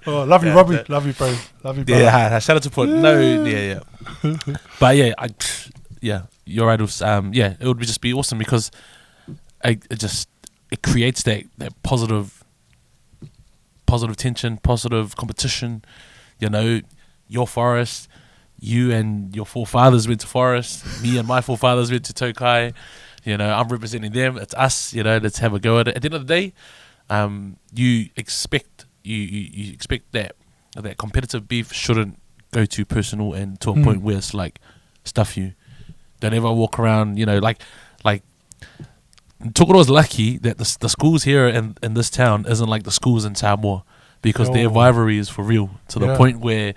Oh, love you, Yeah, Robbie. that- Love you, bro. Love you, bro. Yeah, shout out to Port. No, yeah. But you're right. It would just be awesome because it creates that positive tension, positive competition. You know, your forest, you and your forefathers went to forest. Me and my forefathers went to Tokai. You know, I'm representing them. It's us. You know, let's have a go at it. At the end of the day, you expect that competitive beef shouldn't go too personal and to a point where it's like stuff you. Don't ever walk around. You know, like. Tokoro's lucky that the schools here in this town isn't like the schools in Samoa because their rivalry is for real to the point where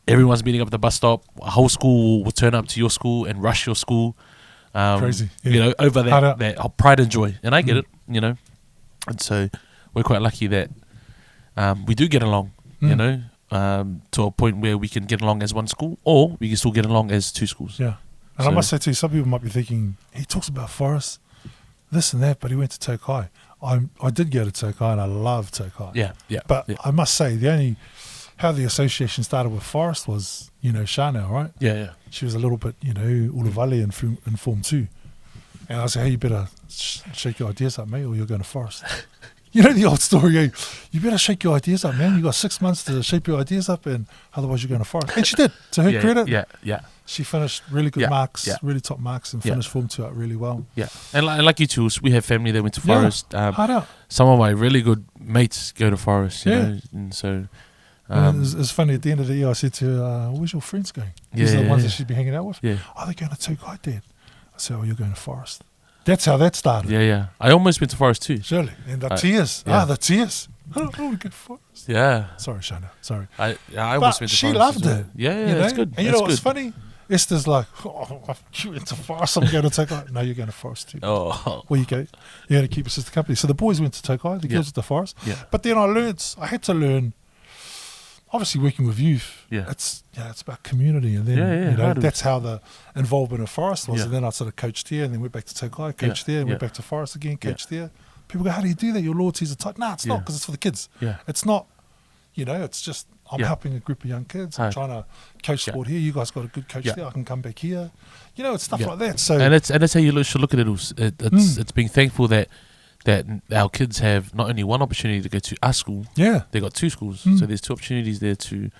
everyone's meeting up at the bus stop. A whole school will turn up to your school and rush your school. Crazy. You know, over that pride and joy. And I get it, you know. And so we're quite lucky that we do get along, you know, to a point where we can get along as one school or we can still get along as two schools. Yeah. And I must say too, some people might be thinking, he talks about forests, this and that, but he went to Tokai. I did go to Tokai and I love Tokai. Yeah. But I must say, how the association started with forest was, you know, Shana, right? Yeah. She was a little bit, you know, Uluvale in Form 2. And I said, hey, you better shake your ideas up, mate, or you're going to forest. You know the old story, eh? You better shake your ideas up, man. You got 6 months to shape your ideas up, and otherwise you're going to forest. And she did. To her credit, Yeah. she finished really good marks, yeah. really top marks, and finished Form 2 out really well. Yeah. And like you two, we have family that went to forest. Hard out. Some of my really good mates go to forest, you know, and so... it's funny, at the end of the year, I said to her, where's your friends going? These are the ones that she'd be hanging out with. Yeah. Oh, they're going to Tokai, Dad. I said, oh, you're going to forest. That's how that started. Yeah. I almost went to forest too. Surely. And the tears. Yeah. The tears. I don't want to go to forest. Yeah. Sorry, Shana. Sorry. I almost went to forest. She loved it. Yeah, you know? it's good. And you know what's funny? Esther's like, you went to forest, I'm going to Tokai. No, you're going to forest too. Oh. Well, you go. You're going to keep your sister company. So the boys went to Tokai, the girls went to forest. Yeah. But then I had to learn, obviously working with youth, it's about community, and then you know that's how the involvement of forest was. And then I sort of coached there, and then went back to Tokai, coached there, and went back to forest again, coached there. People go, how do you do that? Your loyalties are tight. Nah, it's not, because it's for the kids. Yeah. It's not, you know, it's just I'm helping a group of young kids. I'm trying to coach sport here. You guys got a good coach there. I can come back here. You know, it's stuff like that. So and that's how you should look at it. It's being thankful that our kids have not only one opportunity to go to our school, they got two schools. So there's two opportunities there to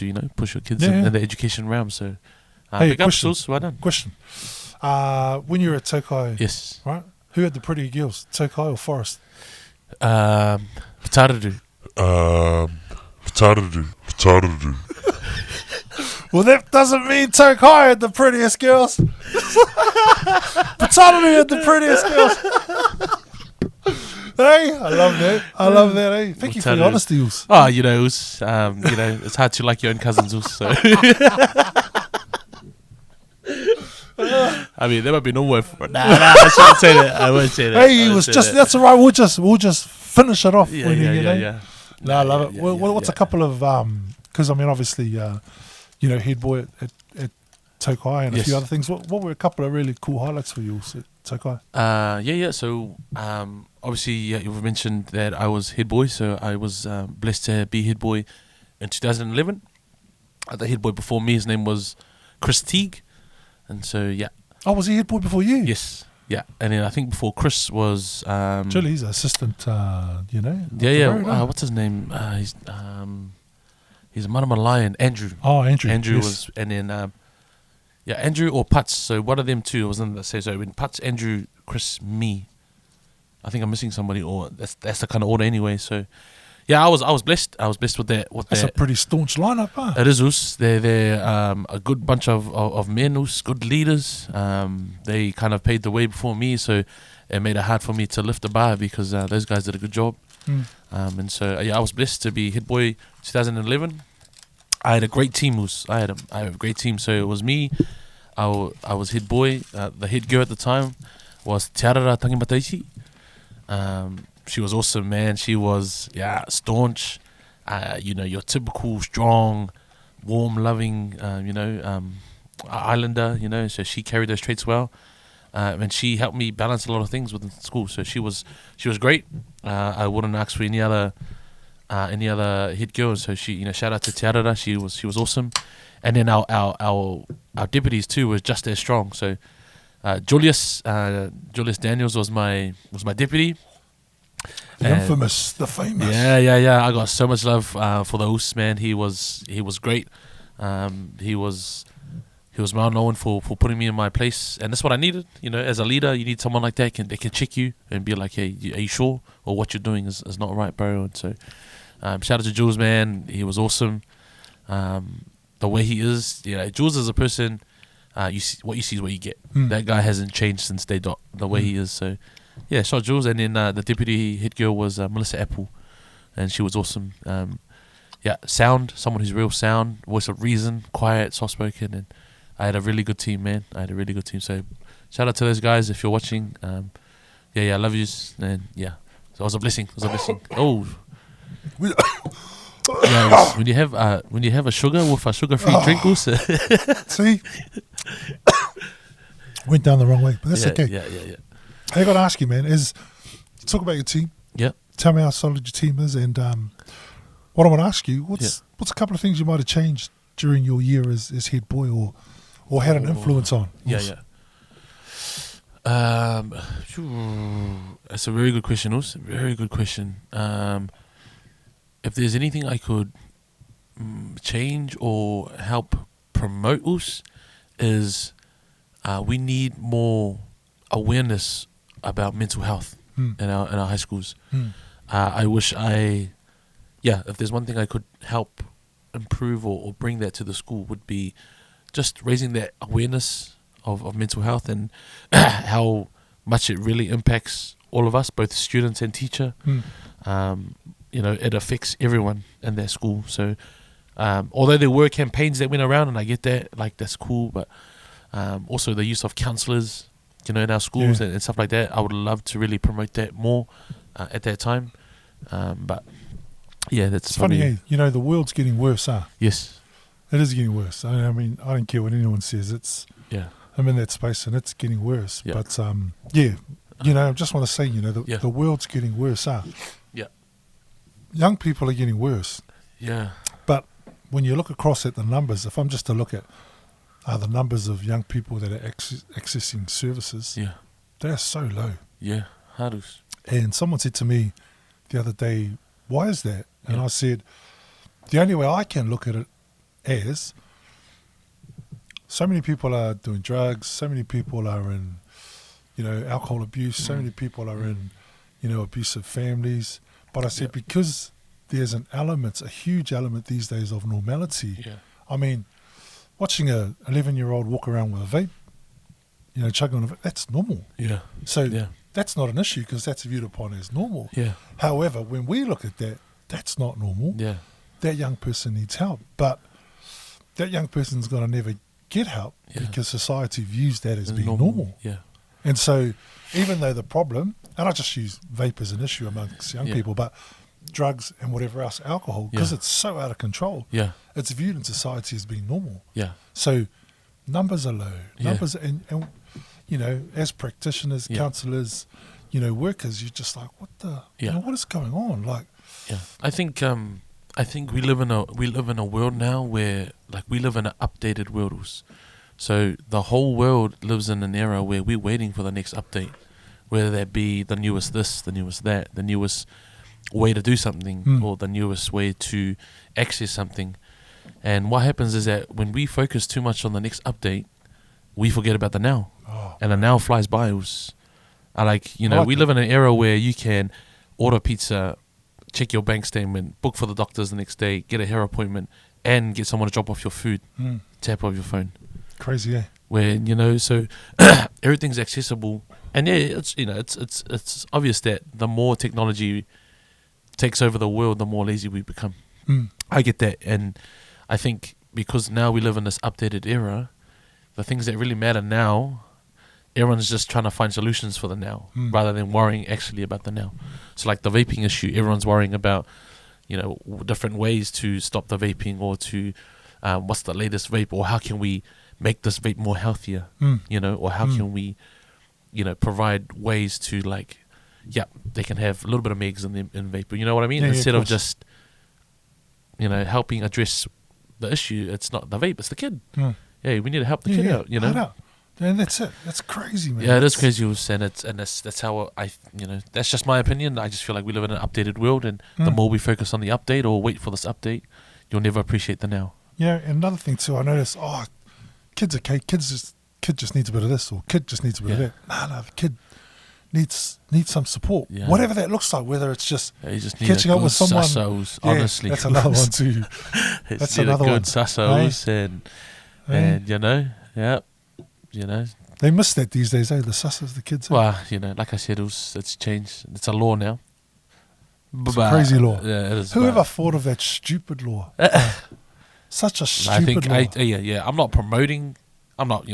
you know, push your kids in the education realm. So hey, big up schools, well done. Question. When you were at Tokai, Yes. right? Who had the prettier girls, Tokai or Forest? Patararu. Patararu. Well, that doesn't mean Tokai had the prettiest girls. Patararu had the prettiest girls. Hey, I love that. Hey, thank you for your honesty, Us. Oh, you know, Us, you know, it's hard to like your own cousins, Us. So. I mean, there might be no word for it. Nah, I shouldn't say that. I won't say that. Hey, it was just that's all right. We'll just finish it off. Yeah. No, I love it. What's a couple of because I mean, obviously, you know, head boy at Tokai and a few other things. What were a couple of really cool highlights for you at Tokai? So obviously, you've mentioned that I was head boy, so I was blessed to be head boy in 2011. The head boy before me, his name was Chris Teague, and so Oh, was he head boy before you? Yes. Yeah, and then I think before Chris was Actually, he's an assistant. You know. What's his name? He's a Marama Lion, Andrew. Oh, Andrew. Andrew was, and then Andrew or Putz. So one of them two was in the say. So when Putz, Andrew, Chris, me. I think I'm missing somebody, or that's the kind of order anyway. So I was blessed. I was blessed with that. That's a pretty staunch lineup, huh? It is us. They're a good bunch of men, us, good leaders. They kind of paved the way before me, so it made it hard for me to lift the bar because those guys did a good job. And so I was blessed to be head boy 2011. I had a great team, us. I had a great team. So it was me. I was head boy. The head girl at the time was Tiarara Tangimataisi. She was awesome, man. She was staunch. You know, your typical strong, warm, loving, islander. You know, so she carried those traits well, and she helped me balance a lot of things within school. So she was great. I wouldn't ask for any other head girl. So she, you know, shout out to Tiarara. She was awesome. and then our deputies too were just as strong. So Julius Daniels was my deputy. The infamous, the famous. Yeah. I got so much love for the Oos, man. He was great. He was well known for putting me in my place, and that's what I needed. As a leader, you need someone like that that can check you and be like, hey, are you sure, or what you're doing is not right, bro? And so, shout out to Jules, man. He was awesome. The way he is, Jules is a person. You see what you see is what you get. That guy hasn't changed since day dot. The way he is. So, yeah, shout out Jules. And then the deputy head girl was Melissa Apple, and she was awesome. Sound, someone who's real sound, voice of reason, quiet, soft spoken, and I had a really good team, man. So shout out to those guys if you're watching. I love you, and yeah, so it was a blessing. Oh, yeah, when you have a sugar with a sugar-free drink, also. See, went down the wrong way, but that's okay. Yeah. I got to ask you, man. Talk about your team. Yeah. Tell me how solid your team is, and what I want to ask you, what's a couple of things you might have changed during your year as head boy, or had an influence on? Yeah. That's a very good question, Us. Very good question. If there's anything I could change or help promote Us, is we need more awareness about mental health in our high schools. I wish if there's one thing I could help improve or bring that to the school, would be just raising that awareness of mental health and how much it really impacts all of us, both students and teacher. It affects everyone in that school. So although there were campaigns that went around, and I get that, like, that's cool, but also the use of counsellors, in our schools and stuff like that, I would love to really promote that more at that time. But yeah, that's funny. The world's getting worse, huh? Yes. It is getting worse. I mean, I don't care what anyone says. I'm in that space, and it's getting worse. Yeah. But I just want to say, the world's getting worse, huh? Yeah. Young people are getting worse. Yeah. But when you look across at the numbers, if I'm just to look at the numbers of young people that are accessing services, they're so low. Yeah. Harus. And someone said to me the other day, why is that? And I said, the only way I can look at it as, so many people are doing drugs, so many people are in, alcohol abuse, so many people are in, abusive families. But I said, because there's a huge element these days of normality. I mean, watching a 11-year-old walk around with a vape, chugging on a vape, that's normal. So that's not an issue, because that's viewed upon as normal. However, when we look at that, that's not normal. That young person needs help, but that young person's going to never get help because society views that as being normal. And so, even though the problem, and I just use vape as an issue amongst young people, but drugs and whatever else, alcohol, because it's so out of control, it's viewed in society as being normal. So numbers are low. Numbers, and as practitioners, counsellors, workers, you're just like, what the, what is going on? Like, I think we live in a world now where, like, we live in an updated world. So the whole world lives in an era where we're waiting for the next update, whether that be the newest this, the newest that, the newest way to do something, or the newest way to access something. And what happens is that when we focus too much on the next update, we forget about the now. And the now flies by us. We live in an era where you can order pizza, check your bank statement, book for the doctors the next day, get a hair appointment, and get someone to drop off your food, tap off your phone. Crazy, eh? Where, so everything's accessible. And it's obvious that the more technology takes over the world, the more lazy we become. I get that. And I think because now we live in this updated era, the things that really matter now, everyone's just trying to find solutions for the now rather than worrying actually about the now. So like the vaping issue, everyone's worrying about, different ways to stop the vaping, or to what's the latest vape, or how can we make this vape more healthier, or how can we, provide ways to, like, they can have a little bit of megs in vape, you know what I mean? Instead of just, helping address the issue. It's not the vape. It's the kid. Mm. Yeah, we need to help the kid out. You know. I know. And that's it. That's crazy, man. Yeah, it is crazy, and that's how that's just my opinion. I just feel like we live in an updated world, and the more we focus on the update or wait for this update, you'll never appreciate the now. Yeah, and another thing too, I noticed. Kid's okay. Kid just needs a bit of this, or kid just needs a bit of that. No, the kid needs some support, whatever that looks like. Whether it's just catching up with someone. Sussos, honestly, that's another one too. That's another good sussos, and they miss that these days. The sussos, the kids. Well, like I said, it's changed. It's a law now. It's a crazy law. Yeah, it is. Whoever thought of that stupid law? Such a stupid law. I'm not promoting. I'm not.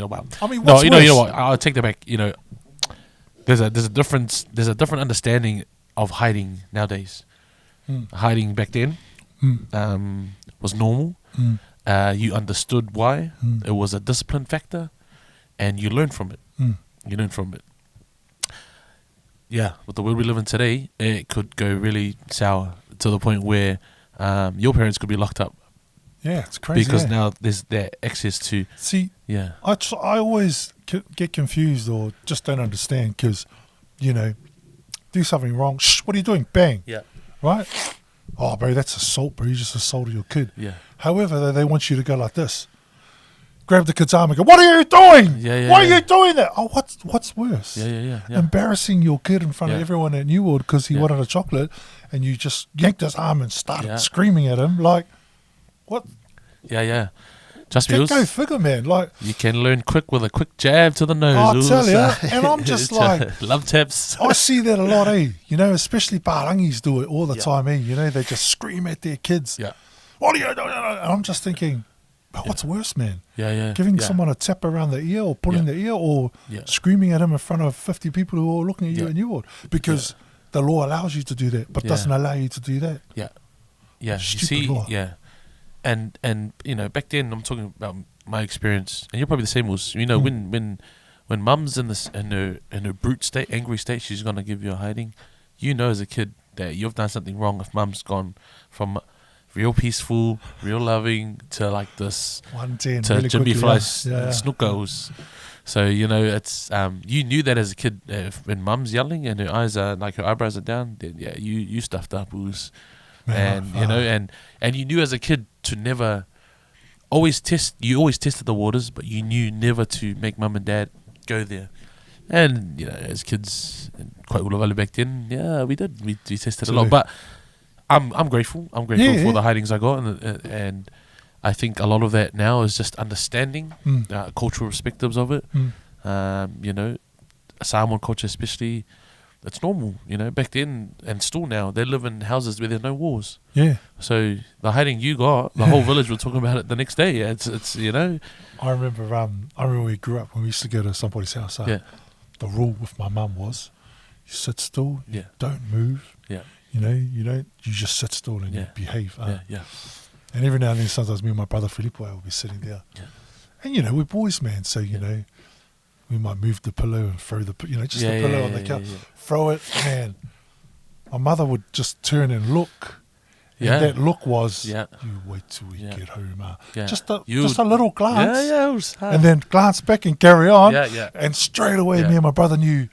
I mean, no. You know what? I'll take that back. There's a difference. There's a different understanding of hiding nowadays. Hiding back then was normal. You understood why. It was a discipline factor, and you learned from it. You learned from it. Yeah, with the world we live in today, it could go really sour to the point where your parents could be locked up. Yeah, it's crazy. Because now there's that access to... See, yeah. I always get confused or just don't understand because, do something wrong. Shh, what are you doing? Bang. Yeah. Right? Oh, bro, that's assault, bro. You just assaulted your kid. Yeah. However, they want you to go like this. Grab the kid's arm and go, what are you doing? Why are you doing that? Oh, what's worse? Yeah. Embarrassing your kid in front of everyone at New World because he wanted a chocolate and you just yanked his arm and started screaming at him like, what? Yeah. Just because go figure, man. Like, you can learn quick with a quick jab to the nose. I tell you, and I'm just like, love taps. I see that a lot, especially Barangis do it all the time, they just scream at their kids. Yeah. What are you doing? And I'm just thinking, what's worse, man? Yeah. Giving someone a tap around the ear or pulling the ear or screaming at him in front of 50 people who are looking at you in New World because the law allows you to do that, but doesn't allow you to do that. Yeah. Stupid law. Yeah. And back then I'm talking about my experience, and you're probably the same. Was when mum's in her brute state, angry state, she's gonna give you a hiding. As a kid that you've done something wrong if mum's gone from real peaceful, real loving to like this 110 to really Jimmy quickly, Flies and snookos. So it's you knew that as a kid when mum's yelling and her eyes are like her eyebrows are down. Then you stuffed up. It was. And and you knew as a kid to never always tested the waters, but you knew never to make mum and dad go there. And as kids, quite all of back then, we did. We tested a lot, but I'm grateful. I'm grateful for the hidings I got, and I think a lot of that now is just understanding cultural perspectives of it. Samoan culture especially. It's normal, back then and still now. They live in houses where there's no walls. Yeah. So the hiding you got, the whole village were talking about it the next day. It's I remember we grew up when we used to go to somebody's house. The rule with my mum was, you sit still, you don't move. Yeah. You just sit still and you behave. And every now and then, sometimes me and my brother Filippo will be sitting there. Yeah. And we're boys, man. So we might move the pillow and throw the pillow on the couch. Throw it, man. My mother would just turn and look. And that look was, you wait till we get home. Just a little glance. And then glance back and carry on. And straight away, me and my brother knew,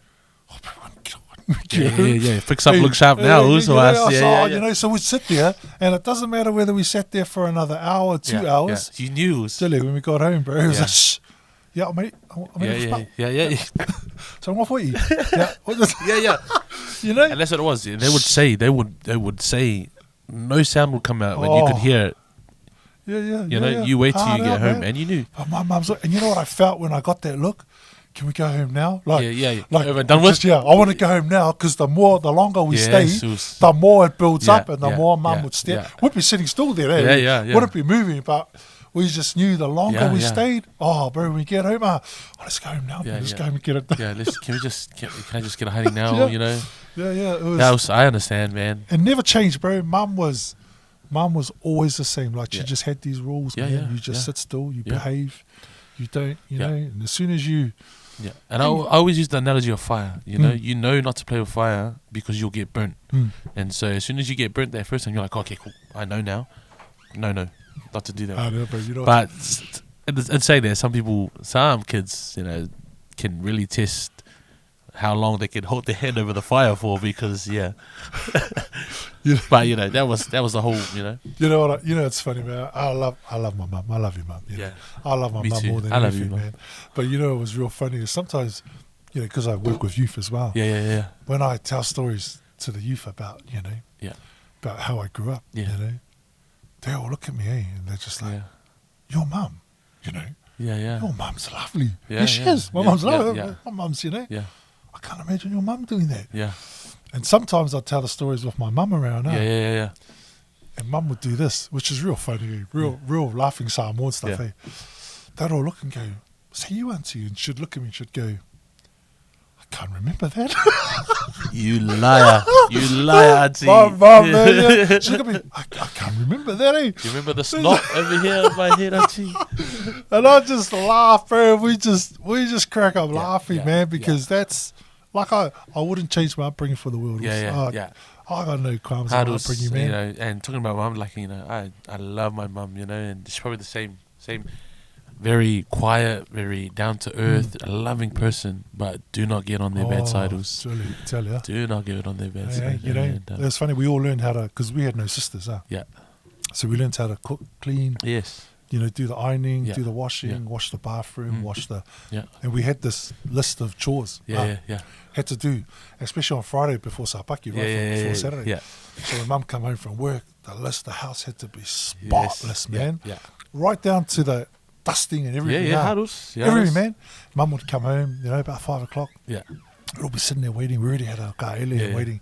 fix up, look sharp now. So we'd sit there, and it doesn't matter whether we sat there for another hour or 2 hours. You knew. Silly, when we got home, bro, it was like, shh. Yeah, mate. So I'm off with you. And that's what it was. They would say, no sound would come out when you could hear it. You wait till you get home, man. And you knew. But my mum's and you know what I felt when I got that look? Can we go home now? Like, Like, done with? I want to go home now because the longer we stay, the more it builds up, and the more mum would stay. We'd be sitting still there. Wouldn't be moving, but. We just knew the longer we stayed, bro, when we get home, let's go home now. Let's go home and get it done. Can I just get a hiding now, It was, I understand, man. It never changed, bro. Mum was always the same. Like, she just had these rules, man. You just sit still, you behave, you don't, and as soon as you... Yeah, and I always use the analogy of fire, you know not to play with fire because you'll get burnt. And so as soon as you get burnt that first time, you're like, okay, cool, I know now. No. not to do that. I know, but you know. But and say that some kids, can really test how long they can hold their hand over the fire for, because but that was the whole. You know what? It's funny, man. I love my mum. I love you, mum. I love my Me mum too. more than I love anything, you, man. But it was real funny is sometimes, because I work with youth as well. Yeah. When I tell stories to the youth about, about how I grew up, Yeah. they all look at me, and they're just like, your mum, Yeah. your mum's lovely. Yeah, she yeah. is. My Yeah, mum's yeah, lovely. yeah. My mum's, Yeah. I can't imagine your mum doing that. Yeah. And sometimes I tell the stories with my mum around. Yeah. And mum would do this, which is real funny, real laughing Samoan stuff. Yeah. They'd all look and go, "Say you, auntie," and she'd look at me and she'd go, "I can't remember that." You liar. You liar, auntie. My mum, man, she'd look at me, I can't remember that, eh? You remember the snot over here on my head, auntie? And I just laugh, bro. We just crack up laughing, yeah, man, because that's like I wouldn't change my upbringing for the world. Yeah. I got no qualms about my upbringing, man. And talking about mum, I love my mum, and she's probably the same, very quiet, very down to earth, a loving person, but do not get on their bad side. Tell ya. Do not get on their bad side. It's funny. We all learned how to, because we had no sisters, Yeah. So we learned how to cook, clean. Yes. Do the ironing, Yeah. do the washing, Yeah. wash the bathroom, wash the. Yeah. And we had this list of chores. Yeah. Had to do, especially on Friday before Sapaki, right? Before Saturday. Yeah. So when mum come home from work, the house had to be spotless, man. Yeah. Right down to the dusting and everything. Harus. Everything, man. Mum would come home, about 5 o'clock. Yeah. We'd all be sitting there waiting. We already had our kaele waiting.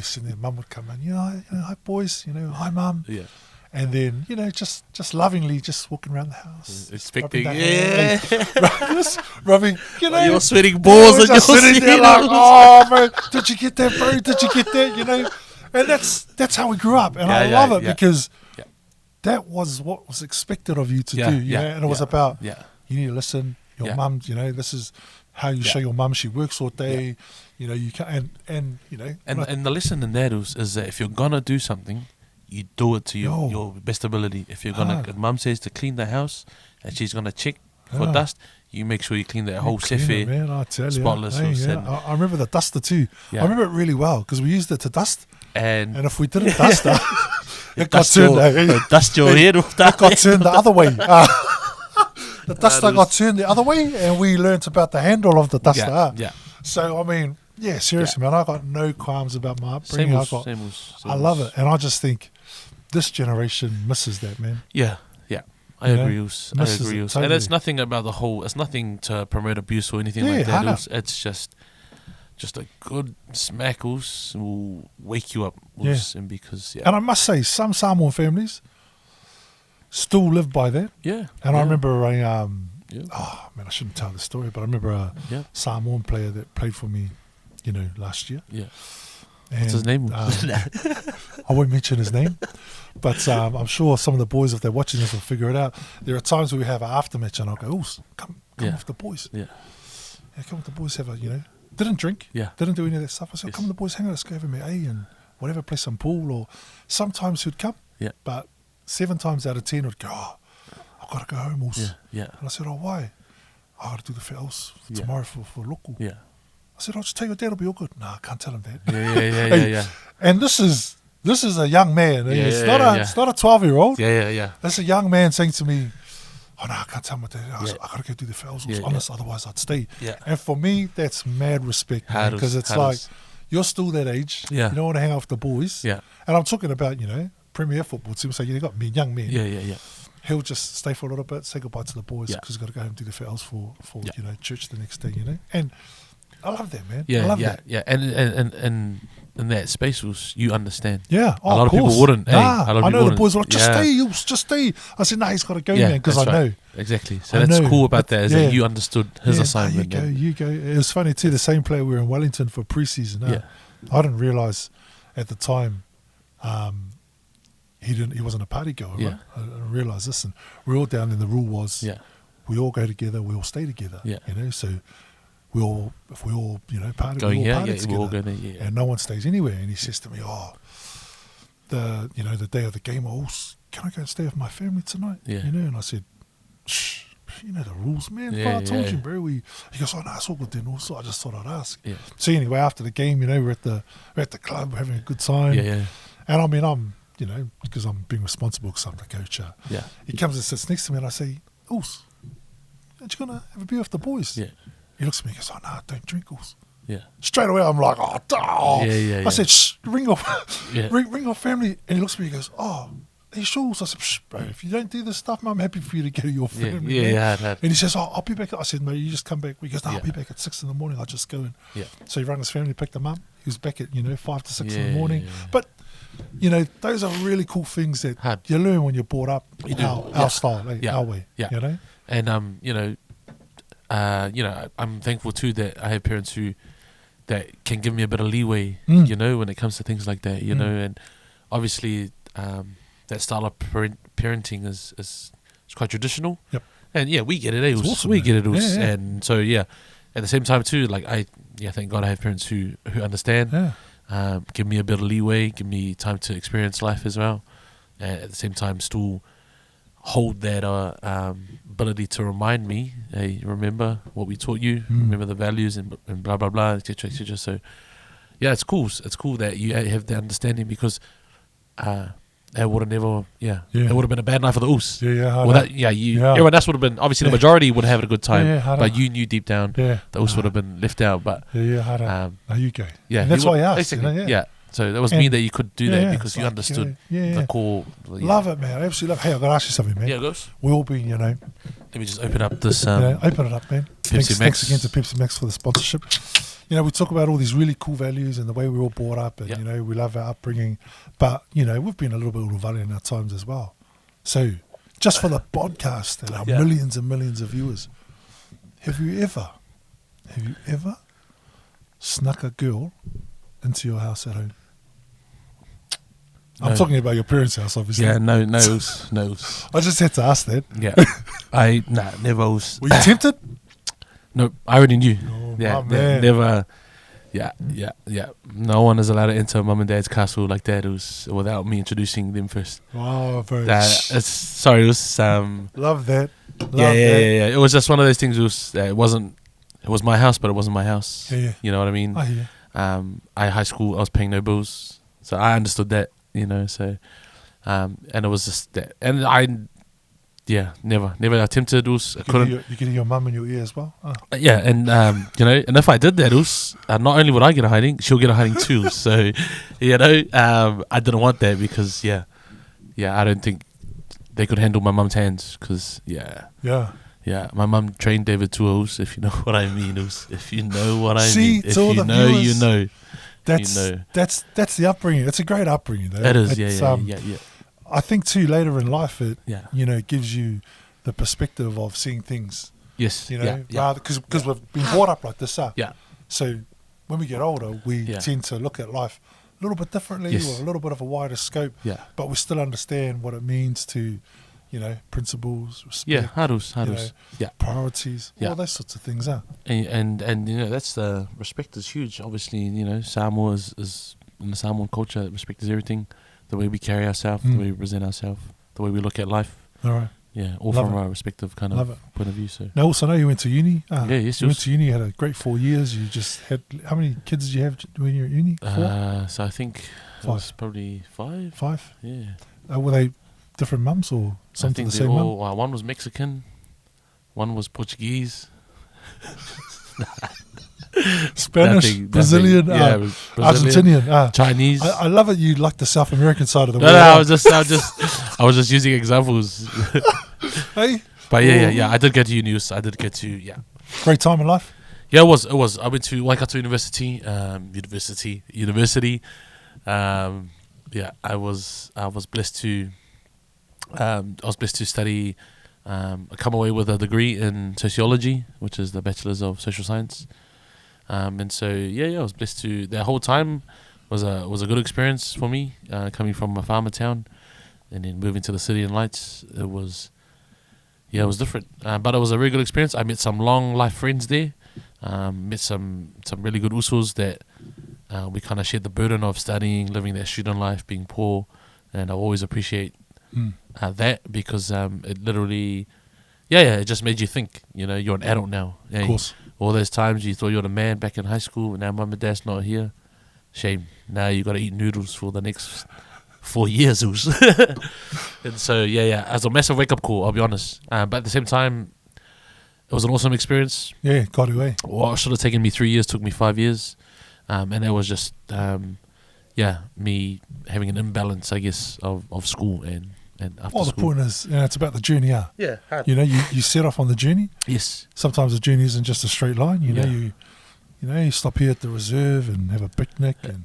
Sitting there. Mum would come in. Hi boys. Hi mum. Yeah. And then just lovingly just walking around the house, Expecting, rubbing. You're sweating balls and you're sitting there like, oh man, did you get that, bro? Did you get that? And that's how we grew up, and I love it because that was what was expected of you to do. And it was about you need to listen. Your mum, this is how you show your mum. She works all day. You can and the lesson in that is that if you're gonna do something, you do it to your best ability. If you're gonna, if mum says to clean the house and she's gonna check for dust, you make sure you clean that whole sefe, man. I tell you, spotless. I remember the duster too. Yeah. I remember it really well because we used it to dust. And if we didn't dust it, it got dust turned. Dust your head off. It got turned the other way. The duster got turned the other way, and we learnt about the handle of the duster. Yeah. So I mean, seriously, man, I got no qualms about my upbringing. I love it, and I just think this generation misses that, man. Yeah. I agree. Totally. And it's nothing about the whole. It's nothing to promote abuse or anything like that. It's just a good smackles will wake you up. And because and I must say, some Samoan families still live by that. Yeah. And I remember I shouldn't tell the story, but I remember a Samoan player that played for me, last year. Yeah. And, what's his name? I won't mention his name, but I'm sure some of the boys, if they're watching this, will figure it out. There are times where we have an aftermatch, and I'll go, "Oh, come with the boys." Yeah, come with the boys. Have a didn't drink. Yeah, didn't do any of that stuff. I said, "Come with the boys, hang out, let's go over me, and whatever, play some pool." Or sometimes he'd come. Yeah, but 7 times out of 10 would go, "Oh, I've got to go home." Also. Yeah. And I said, "Oh, why?" "I got to do the fells tomorrow for local." Yeah. I said, "I'll just tell your dad, it'll be all good." "No, I can't tell him that." Yeah. And this is a young man. It's not a 12-year-old. Yeah. That's a young man saying to me, "Oh no, I can't tell my dad. I got to go do the fells. Honest, otherwise I'd stay." Yeah. And for me, that's mad respect, because it's like you're still that age. Yeah. You don't want to hang out with the boys. Yeah. And I'm talking about Premier football team. So you got me, young men. Yeah. He'll just stay for a little bit, say goodbye to the boys because he's got to go home and do the fells for church the next day. And I love that, man. I love that. Yeah. And in that space, you understand. Yeah. A lot of people wouldn't. Nah, I know the boys were like, just stay. I said, he's got to go, man, because I know. Exactly. So that's cool about that, is that you understood his assignment. You go. It was funny too, the same player, we were in Wellington for pre-season. I didn't realise at the time he wasn't a party goer. Right? I didn't realise this. And we're all down, and the rule was we all go together, we all stay together. So if we all party, we all party together, and no one stays anywhere. And he says to me, the day of the game, can I go and stay with my family tonight? Yeah. You know, and I said, shh, you know the rules, man. Yeah, I told yeah. you, bro. He goes, oh, no, it's all good then. Also, I just thought I'd ask. Yeah. So anyway, after the game, you know, we're at the club having a good time. Yeah, yeah. And I mean, I'm, you know, because I'm being responsible because I'm the coach. Yeah. He comes and sits next to me and I say, Oos, aren't you going to have a beer with the boys? Yeah. He looks at me and goes, oh, no, don't drink, Oos. Yeah. Straight away, I'm like, oh. Yeah. I said, shh, ring off, Yeah. ring off family. And he looks at me and goes, oh, are you sure? So I said, shh, bro, if you don't do this stuff, I'm happy for you to go to your family. Yeah, man." yeah. And he says, oh, I'll be back. I said, mate, you just come back. He goes, no, I'll Yeah. be back at 6 a.m. I'll just go in. Yeah. So he rang his family, picked them up. He was back at, you know, 5 to 6 in the Yeah, morning. yeah, yeah. But, you know, those are really cool things that Hard. you learn when you're brought up You do. our Yeah. style, Yeah. our way, Yeah. you know? And you know, I'm thankful too that I have parents who that can give me a bit of leeway, you know, when it comes to things like that, you know, and obviously that style of parenting is quite traditional. Yep. And yeah, we get it, It's awesome, we man. get it, Yeah, yeah. and so yeah, at the same time too, like thank God I have parents who understand, Yeah. give me a bit of leeway, give me time to experience life as well, and at the same time still hold that ability to remind me, hey, remember what we taught you, remember the values and blah blah blah, etc. etc. So yeah, it's cool that you have the understanding, because it would have never, it would have been a bad night for the Oos. Yeah. Well, everyone else would have been, obviously the majority would have had a good time, Yeah, but you knew deep down Yeah. the Oos would have been left out. But Now you go. yeah, And that's he why would- I asked. basically, You know, yeah. So that was And- me that you could do that, yeah, because it's you like, understood yeah. the core. Love it, man. Absolutely love it. Hey, I've got to ask you something, man. Yeah, it goes. We'll all be, you know, Let me just open up this. open it up, man. Pepsi Thanks Max. again to Pepsi Max for the sponsorship. You know, we talk about all these really cool values and the way we're all brought up, and, Yep. you know, we love our upbringing. But, you know, we've been a little bit uruvale in our times as well. So, just for the podcast and our Yeah. millions and millions of viewers, have you ever snuck a girl into your house at home? I'm No. talking about your parents' house, obviously. Yeah, no. I just had to ask that. Yeah, never was. Were you tempted? No, I already knew. Oh, Yeah, my man. never. Yeah. No one is allowed to enter mum and dad's castle like that. It was without me introducing them first. Wow, bro. It was Love that. yeah. It was just one of those things. It was my house, but it wasn't my house. Yeah. You know what I mean? I hear. High school, I was paying no bills, so I understood that. You know, so and it was just that, and I. Yeah, never attempted. I You couldn't. could hear your mum in your ear as well. Oh. Yeah, and you know, and if I did that, not only would I get a hiding, she'll get a hiding too. So, you know, I didn't want that, because I don't think they could handle my mum's hands, because Yeah. my mum trained David Tuos, if you know what I mean. If you know what I See, mean, if to all you the know, viewers, you know. That's You know. that's the upbringing. It's a great upbringing, though. It is, It's, yeah. I think too later in life it Yeah. you know gives you the perspective of seeing things. Yes, You know, yeah. rather because we've been brought up like this. Yeah. So when we get older, we Yeah. tend to look at life a little bit differently, Yes. or a little bit of a wider scope. Yeah. But we still understand what it means to, you know, principles, respect, Yeah, harus. you know, Yeah. priorities, Yeah. all those sorts of things. And you know, that's the respect is huge. Obviously, you know, Samoa is in the Samoan culture, respect is everything. The way we carry ourselves, the way we present ourselves, the way we look at life. All right. Yeah, all Love from it. our respective kind Love of it. point of view. So Now, also, I know you went to uni. yes, You yes. went to uni, you had a great 4 years. You just had, how many kids did you have when you were at uni? 4? So I think it was probably 5. 5? Yeah, Were they different mums or I some to think the they same mum? all. One was Mexican, one was Portuguese, Spanish, nothing- Brazilian, yeah, Brazilian, Argentinian. Chinese. I love it. You like the South American side of the No, world. I was just using examples. Hey, But yeah. I did get to uni. I did get to great time in life. Yeah, it was. I went to Waikato University. University. I was blessed to study. Come away with a degree in sociology, which is the Bachelor's of Social Science. And so I was blessed to. The whole time was a good experience for me. Coming from a farmer town, and then moving to the city and lights, it was different. But it was a very good experience. I met some long life friends there. Met some really good usos that we kind of shared the burden of studying, living that student life, being poor, and I always appreciate that because it literally, it just made you think. You know, you're an adult now. Of course. All those times you thought you were a man back in high school, and now mum and dad's not here. Shame. Now you got to eat noodles for the next 4 years. And so, it was a massive wake-up call, I'll be honest. But at the same time, it was an awesome experience. Yeah, got away. What should have taken me 3 years took me 5 years. And that was just, me having an imbalance, I guess, of school and after Well, the school. point is, it's about the journey out. Yeah, hard. You know, you set off on the journey. Yes. Sometimes the journey isn't just a straight line. You know, Yeah. you stop here at the reserve and have a picnic, and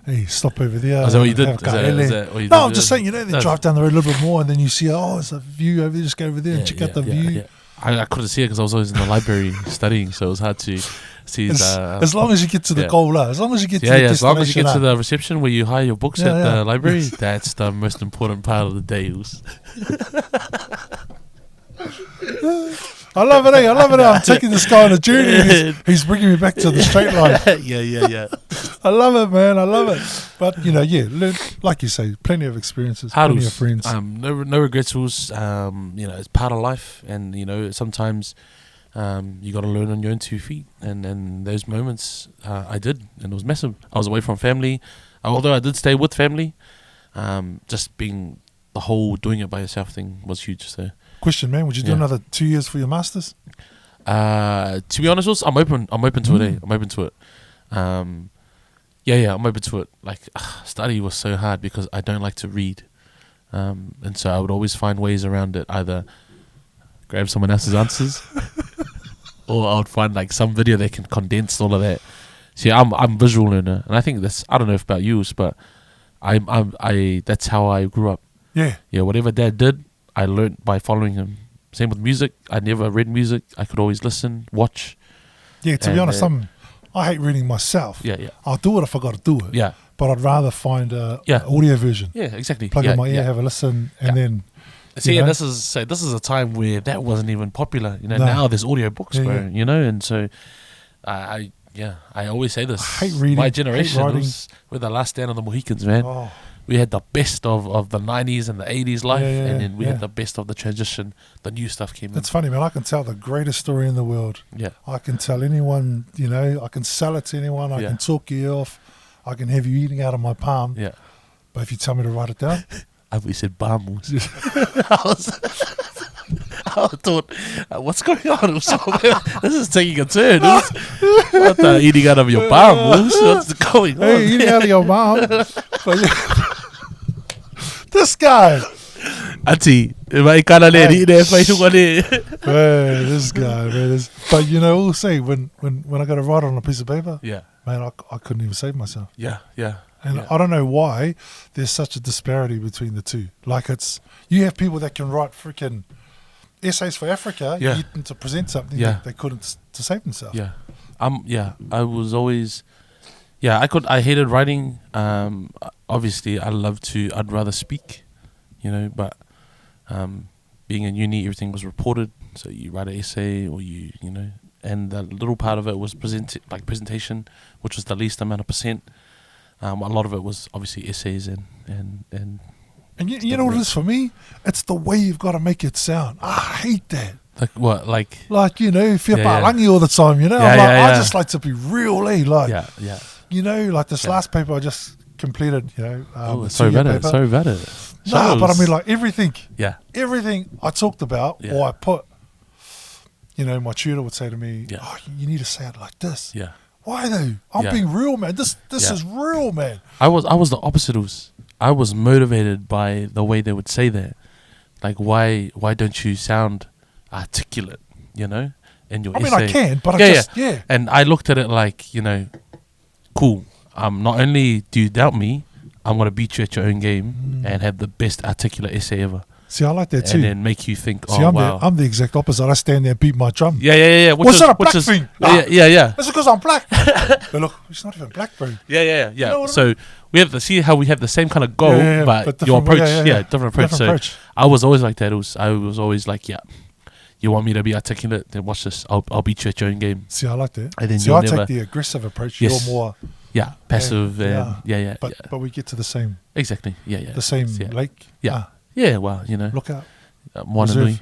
hey, stop over there. Is that what you did? have a Is kaele. that what you No, did? I'm just saying, then No. drive down the road a little bit more, and then you see, there's a view over there. Just go over there and check out the view. Yeah. I couldn't see it because I was always in the library studying, so it was hard to see. As long as you get to the goal, as long as you get to the as long as you get to destination, the reception where you hire your books Yeah, at yeah. the library, that's the most important part of the day. I love it. I love it. I'm taking this guy on a journey. And he's bringing me back to the straight line. yeah. I love it, man. I love it. But learn, like you say, plenty of experiences, plenty of friends. No regrets. It's part of life, and sometimes you got to learn on your own 2 feet. And those moments, I did, and it was massive. I was away from family, although I did stay with family. Just being the whole doing it by yourself thing was huge. So. Question, man, would you do another 2 years for your masters? To be honest, I'm open to it. I'm open to it. I'm open to it. Like, study was so hard because I don't like to read, and so I would always find ways around it. Either grab someone else's answers, or I would find like some video that can condense all of that. See, I'm a visual learner, and I think that's, I don't know if about you, but I that's how I grew up. Yeah. Whatever Dad did, I learned by following him. Same with music. I never read music. I could always listen, watch. Yeah, to be honest, I hate reading myself. Yeah. I'll do it if I got to do it. Yeah. But I'd rather find an audio version. Yeah, exactly. Plug in my ear, have a listen, and then. See, this is a time where that wasn't even popular. Now there's audio books, bro. And so, I always say this. I hate reading. My generation hate was we're the last stand of the Mohicans, man. Oh. We had the best of the 90s and the 80s life, and then we yeah. had the best of the transition. The new stuff came in. It's funny, man. I can tell the greatest story in the world. Yeah. I can tell anyone, I can sell it to anyone. I can talk you off. I can have you eating out of my palm. Yeah. But if you tell me to write it down. We said bamos. I thought, what's going on? This is taking a turn. What the eating out of your bamos? What's going on? Hey, eating out of your mom. This guy. Auntie, vai kana le ni ne fai tunga ne. Man, this guy, man. But we'll say when I got to write on a piece of paper, Yeah. man, I couldn't even save myself. Yeah. And I don't know why there's such a disparity between the two. Like you have people that can write freaking essays for Africa, you get them to present something that they couldn't to save themselves. Yeah. I was always, I hated writing. Obviously I'd rather speak, but being in uni, everything was reported. So you write an essay or and the little part of it was presentation, which was the least amount of percent. A lot of it was obviously essays and you know what it is for me? It's the way you've got to make it sound. I hate that. Like what? Like fia parangi all the time, I just like to be real, like this last paper I just completed, sorry about it. No, but I mean like everything I talked about or I put, my tutor would say to me, you need to say it like this. Yeah. Why though? I'm being real, man. This is real, man. I was the opposite. I was motivated by the way they would say that. Like, why don't you sound articulate, in your essay? I mean, I can, but I And I looked at it like, cool. Not only do you doubt me, I'm going to beat you at your own game and have the best articulate essay ever. See, I like that too. And then make you think, wow. I'm the exact opposite. I stand there and beat my drum. Yeah. What's that, a black thing? Yeah. That's because I'm black. But look, it's not even black, bro. Yeah. So we have to see how we have the same kind of goal, but your approach, different approach. Different approach. I was always like that. I was always like, you want me to be articulate? Then watch this. I'll beat you at your own game. See, I like that. And then I take the aggressive approach. Yes. You're more... passive. But we get to the same... Exactly. Yeah. The same lake. Yeah. Yeah, well, Look out. one and we.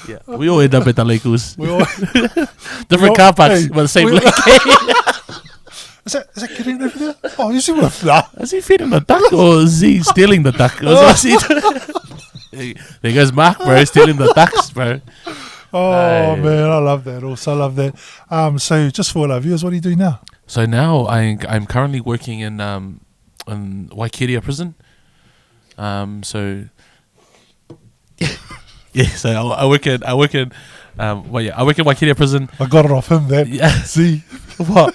Yeah, we all end up at the Lakers. We all, Different car parks, hey, but the same we- lake. is that Gideon over there? Oh, is he with nah. Is he feeding the duck or is he stealing the duck? What's he doing? There goes Mark, bro, stealing the ducks, bro. Oh Hey. man, I love that. Also, I love that. So just for our viewers, what are you doing now? So now I'm currently working in Waikeria prison. So yeah, so I work in I work in Waikeria prison. I got it off him, man. Yeah. See, What?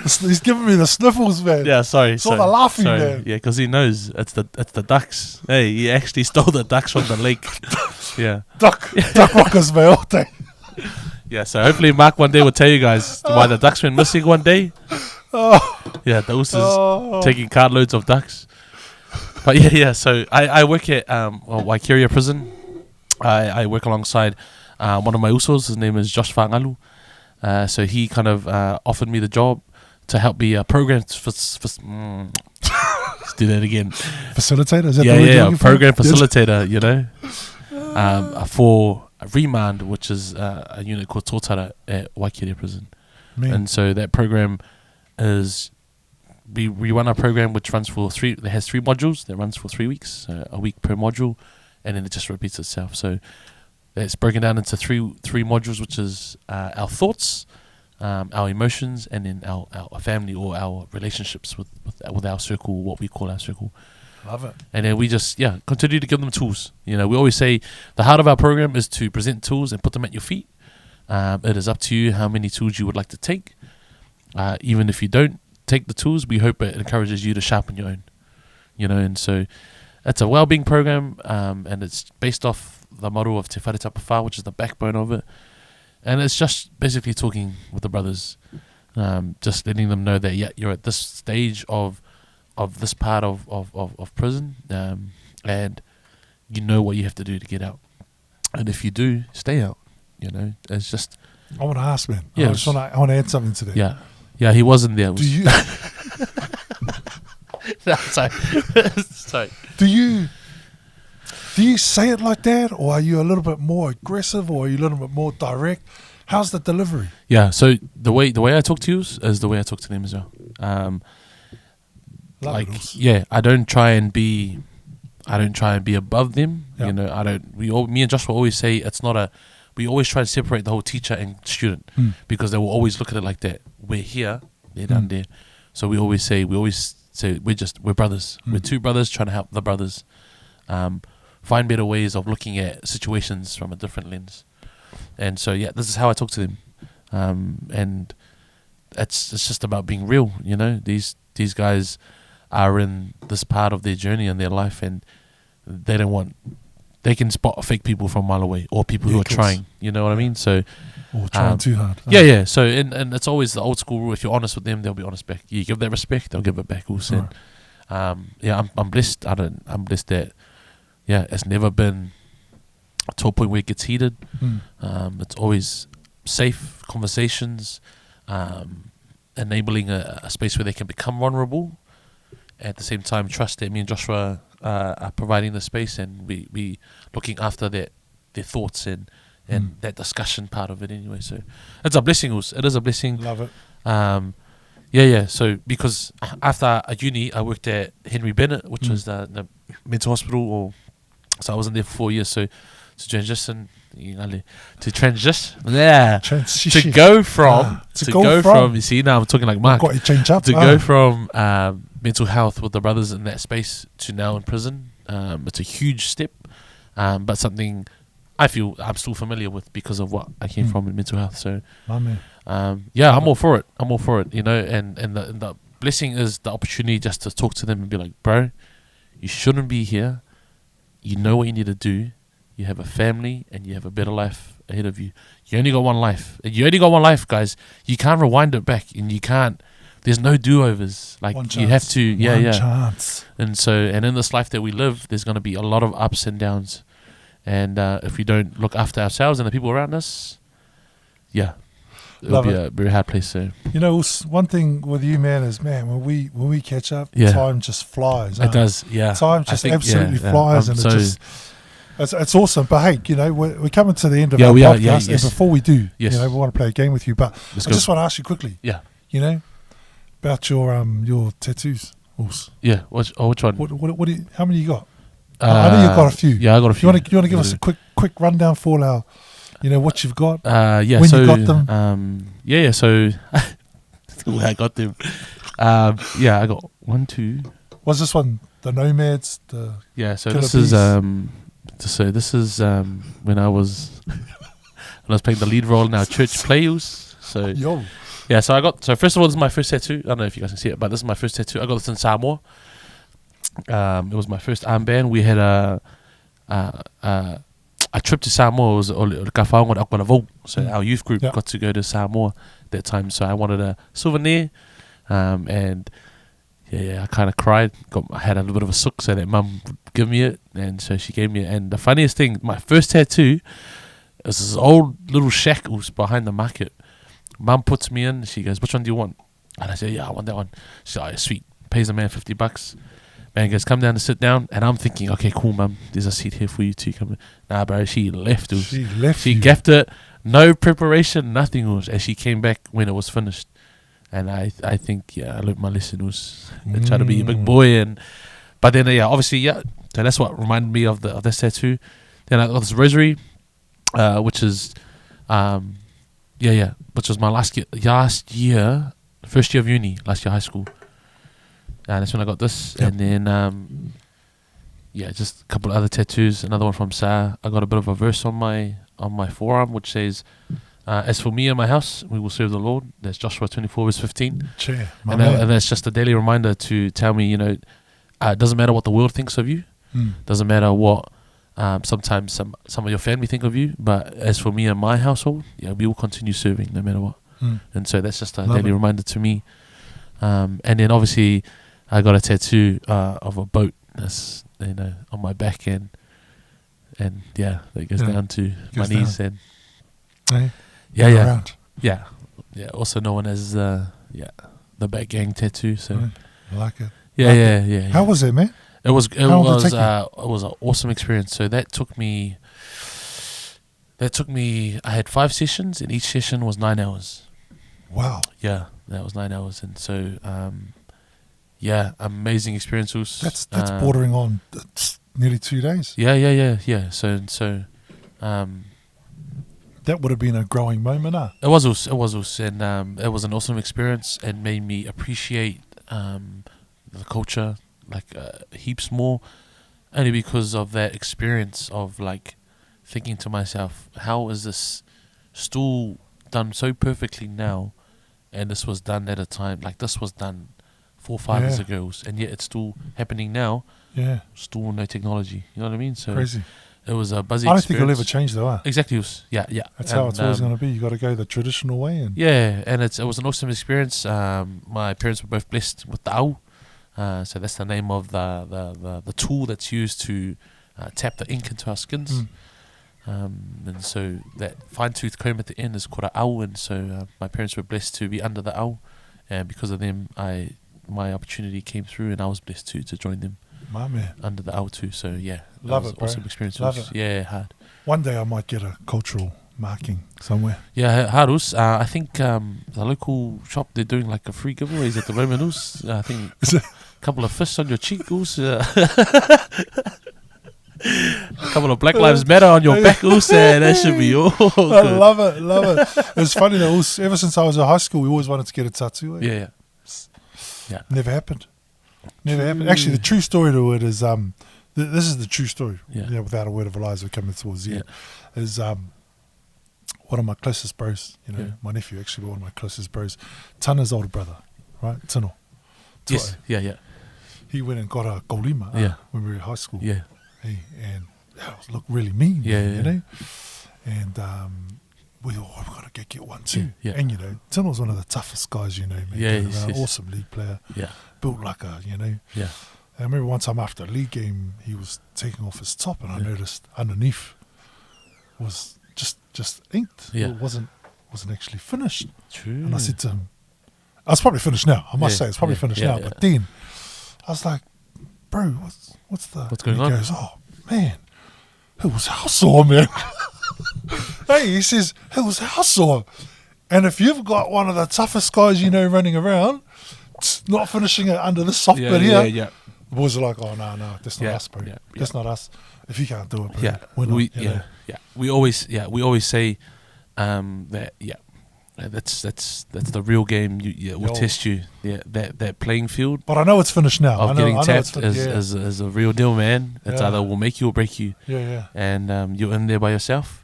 he's giving me the sniffles, man. Yeah, sorry. Saw the laughing, sorry. man. Yeah, because he knows it's the ducks. Hey, he actually stole the ducks from the lake. Yeah. Duck rockers, man, all day. Yeah, so hopefully Mark one day will tell you guys why the ducks went missing one day. Oh, Yeah, the oosters taking cartloads of ducks. But yeah, so I work at Waikeria prison. I work alongside one of my usos. His name is Josh Whangalu. So he kind of offered me the job to help be a program let's do that again. Facilitator? Is that the word you're Yeah, looking for? program Yes. facilitator, for Remand, which is a unit called Tōtara at Waikeria prison. Man. And so that program is, we run a program which runs for it has 3 modules that runs for 3 weeks, a week per module, and then it just repeats itself. So it's broken down into three modules, which is our thoughts, our emotions, and then our family or our relationships with our circle, what we call our circle. Love it. And then we just, continue to give them tools. We always say the heart of our program is to present tools and put them at your feet. It is up to you how many tools you would like to take. Even if you don't take the tools, we hope it encourages you to sharpen your own. And so it's a well-being program, and it's based off the model of Te Whare Tapawha, which is the backbone of it. And it's just basically talking with the brothers, just letting them know that, you're at this stage of this part of prison, and you know what you have to do to get out. And if you do, stay out. It's just... I want to ask, man. Yeah, I want to add something to that. Yeah, he wasn't there. Do you No, sorry. Sorry. do you say it like that, or are you a little bit more aggressive, or are you a little bit more direct? How's the delivery? Yeah, so the way I talk to you is the way I talk to them as well. Love it also. I don't try and be above them. Yeah. Me and Josh will always say we always try to separate the whole teacher and student, because they will always look at it like that. We're here, they're down there. So we always say we're brothers. We're two brothers trying to help the brothers find better ways of looking at situations from a different lens. And so this is how I talk to them. And it's just about being real, These guys are in this part of their journey and their life, and they can spot fake people from a mile away, or people who are trying, you know what I mean? So Or trying too hard. yeah. So and it's always the old school rule: if you're honest with them, they'll be honest back. You give that respect, they'll give it back also. Right. I'm blessed. I'm blessed that it's never been to a point where it gets heated. It's always safe conversations, enabling a space where they can become vulnerable. At the same time, trust that me and Joshua are providing the space, and we looking after their thoughts and that discussion part of it anyway. So it's a blessing. It is a blessing. Love it. So because after uni, I worked at Henry Bennett, which was the mental hospital. So I wasn't there for 4 years. So to transition, to go from, you see, now I'm talking like Mark. Got you change up. To go from mental health with the brothers in that space to now in prison, it's a huge step, but something I feel I'm still familiar with because of what I came from in mental health. So, My man. I'm all for it. And the blessing is the opportunity just to talk to them and be like, bro, you shouldn't be here. You know what you need to do. You have a family and you have a better life ahead of you. You only got one life. You only got one life, guys. You can't rewind it back, and you can't. There's no do-overs. Like One you have chance. to. One chance. And in this life that we live, there's going to be a lot of ups and downs. And if we don't look after ourselves and the people around us, it'll Love be it. a very hard place. So You know, one thing with you, man, is, man, when we catch up, Yeah. time just flies. it does, yeah. Time I just think, absolutely yeah, flies, I'm and it's awesome. But hey, you know, we're coming to the end of Yeah, our we are, podcast, yeah, and yes. before we do, Yes. you know, we want to play a game with you. But Let's I go. just want to ask you quickly, Yeah, you know, about your tattoos. Urs. yeah. Which one? What do you, how many you got? I know you've got a few. Yeah, I got a few. You want to give us a quick rundown for all our, you know, what you've got? Yeah. when so you got them? Yeah. So where I got them. Yeah, I got 1, 2. Was this one the Nomads? Yeah. So Killer this is Bees? when I was playing the lead role in our church plays. So Yo. yeah. So first of all, this is my first tattoo. I don't know if you guys can see it, but this is my first tattoo. I got this in Samoa. It was my first armband. We had a trip to Samoa. It was so our youth group got to go to Samoa that time. So I wanted a souvenir, and I kind of cried. I had a little bit of a sook, so that mum would give me it, and so she gave me it. And the funniest thing, my first tattoo is this old little shack was behind the market. Mum puts me in. She goes, "Which one do you want?" And I said, "Yeah, I want that one." She's like, "Sweet." Pays the man $50. Man goes, "Come down to sit down." And I'm thinking, okay, cool, mum. There's a seat here for you to come. Nah, bro. She left. She left. She you. gaffed it. No preparation. Nothing. And she came back when it was finished. And I think, I learned my lesson. I tried to be a big boy. But then, obviously, So that's what reminded me of this tattoo. Then I got this rosary, which is, which was my last year, first year of uni, last year high school. That's when I got this. Yep. And then, just a couple of other tattoos. Another one from Sa. I got a bit of a verse on my forearm, which says, "As for me and my house, we will serve the Lord." That's Joshua 24 verse 15. And that's just a daily reminder to tell me, it doesn't matter what the world thinks of you. Doesn't matter what sometimes some of your family think of you. But as for me and my household, we will continue serving no matter what. And so that's just a daily reminder to me. And then obviously I got a tattoo of a boat that's on my back and that goes down to my knees and also known as the back gang tattoo. So I like it. How was it, man? It was How long did it take it was an awesome experience. So that took me. I had 5 sessions, and each session was 9 hours. Wow. Yeah, that was 9 hours, and so amazing experiences. That's bordering on nearly 2 days. Yeah. So that would have been a growing moment, huh? It was also, and it was an awesome experience, and made me appreciate the culture heaps more, only because of that experience of thinking to myself, how is this still done so perfectly now, and this was done at a time this was done 4 or 5 years ago, and yet it's still happening now. Yeah. Still no technology. You know what I mean? So crazy. It was a buzzy. I don't experience. think it'll ever change, though. Huh? Exactly. Yeah. That's how it's always going to be. You got to go the traditional way. And and it was an awesome experience. My parents were both blessed with the au. So that's the name of the tool that's used to tap the ink into our skins. And so that fine tooth comb at the end is called a au, and so my parents were blessed to be under the au, and because of them, my opportunity came through, and I was blessed to join them. My man. Under the au too. So love it, bro. Awesome experience. Love it. Yeah, hard. One day I might get a cultural marking somewhere. Yeah, Harus. I think the local shop, they're doing a free giveaways at the moment. I think a couple of fists on your cheek. A couple of Black Lives Matter on your back. That should be all good. I love it. It's funny that ever since I was in high school, we always wanted to get a tattoo. Yeah. Never happened. Actually, the true story to it is this is the true story. Yeah. Without a word of lies, we're coming towards the end. Is one of my closest bros. My nephew, actually, one of my closest bros, Tana's older brother, right? Tino. Yes. Yeah. He went and got a golima when we were in high school. Yeah. And that looked really mean. You know. And we thought, we've got to get one too. Yeah. And Tino's one of the toughest guys, man. Yes. Awesome league player. Yeah. Built like a, Yeah. I remember one time after a league game, he was taking off his top, and I noticed underneath was just inked. Yeah. It wasn't wasn't actually finished. True. And I said to him, it's probably finished now. I must say it's probably finished now. But then I was like, bro, what's going on? He goes, oh, man, it was house sore, man. Hey, he says, it was house sore. And if you've got one of the toughest guys you know running around, not finishing it under this soft bit here, the boys are like, oh, no, that's not us, bro. That's not us. If you can't do it, bro, we're not, We always say that, that's the real game. We'll test you. Yeah, that playing field. But I know it's finished now. Of getting tapped is a real deal, man. It's either will make you or break you. And you're in there by yourself.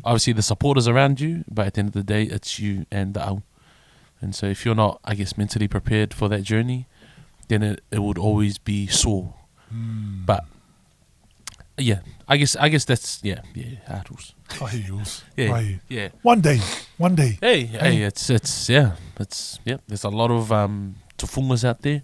Obviously, the supporters around you, but at the end of the day, it's you and the au. And so if you're not, I guess, mentally prepared for that journey, then it would always be sore. But I guess that's hurdles. I hear yours. Yeah. One day. Hey, it's there's a lot of tufungas out there.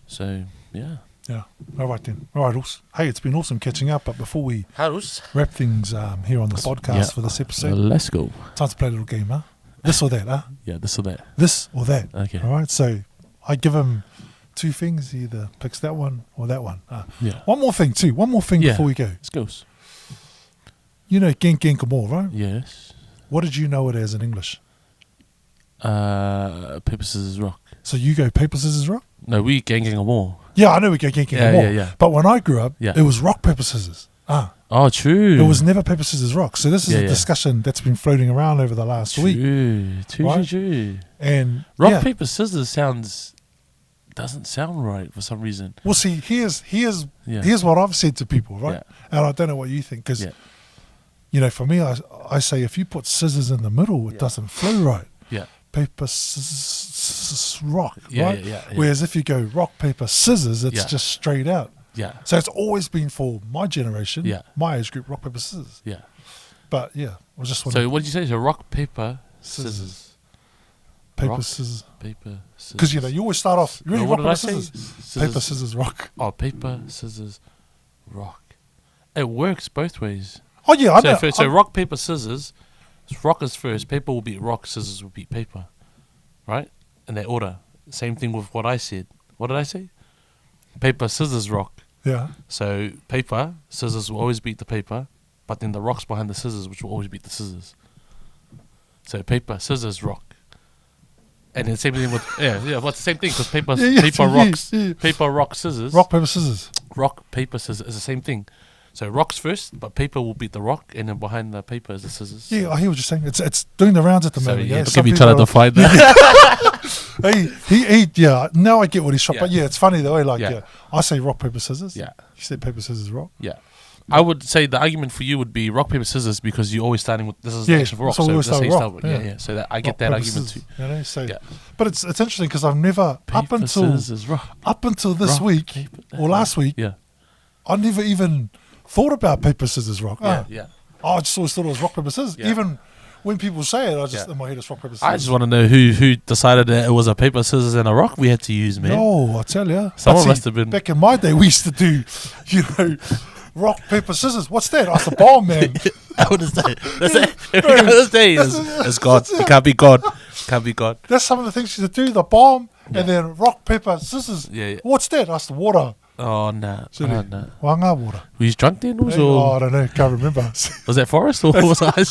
So yeah. Yeah. All right then. All right, Urs. Hey, it's been awesome catching up, but before we Hurdles. wrap things here on the podcast for this episode, Let's go. time to play a little game, huh? This or that, huh? Yeah, this or that. This or that. Okay. All right, so I give him two things. He either picks that one or that one. One more thing before we go. Let's go. You know Genkenkamor, right? Yes. What did you know it as in English? Paper, scissors, rock. So you go paper, scissors, rock? No, we gang a more. Yeah, I know we go Genkenkamor. Yeah. But when I grew up, it was rock, paper, scissors. Oh, true. It was never paper, scissors, rock. So this is a discussion that's been floating around over the last week. True. And rock, paper, scissors doesn't sound right for some reason. Well, see, here's what I've said to people, right? And I don't know what you think, because you know, for me, I say if you put scissors in the middle, it doesn't flow right. Yeah. Paper, scissors, rock, right? Whereas if you go rock, paper, scissors, it's just straight out. Yeah. So it's always been for my generation, my age group, rock, paper, scissors. Yeah. But I was just wondering. So what did you say? So rock, paper, scissors. Paper, rock, scissors. Paper, scissors. Because you always start off. You really rock, paper, scissors. Paper, scissors, rock. Oh, paper, scissors, rock. It works both ways. Oh yeah, I know. So rock, paper, scissors. Rock is first. Paper will beat rock. Scissors will beat paper. Right? In that order. Same thing with what I said. What did I say? Paper, scissors, rock. Yeah. So paper, scissors will always beat the paper, but then the rock's behind the scissors, which will always beat the scissors. So paper, scissors, rock. And then same thing with what's the same thing? Because paper, rock, scissors. Rock, paper, scissors. Rock, paper, scissors is the same thing. So rock's first, but paper will beat the rock, and then behind the paper is the scissors. Yeah, I hear what you're saying. It's doing the rounds at the moment. Look at me trying to define that. Now I get what he's trying. But it's funny the way, I say rock, paper, scissors. Yeah. You say paper, scissors, rock. Yeah. I would say the argument for you would be rock, paper, scissors, because you're always starting with this is the action for rock. So that's how you start with. Yeah. So that I get rock, that argument scissors, too. You know, so but it's interesting because I've never paper, up until this week paper, or last week, I never even thought about paper, scissors, rock. I just always thought it was rock, paper, scissors. Even when people say it, I just in my head it's rock, paper, scissors. I just want to know who decided that it was a paper, scissors, and a rock we had to use, man. No, I tell you, someone must have been. Back in my day, we used to do, rock, paper, scissors. What's that? That's a bomb, man. What is that? This day is God. It can't be God. Can't be God. That's some of the things you used to do. The bomb, and then rock, paper, scissors. Yeah. What's that? That's the water. Oh, no. Wanga water. Were you drunk then? I don't know. Can't remember. Was that Forest or was I?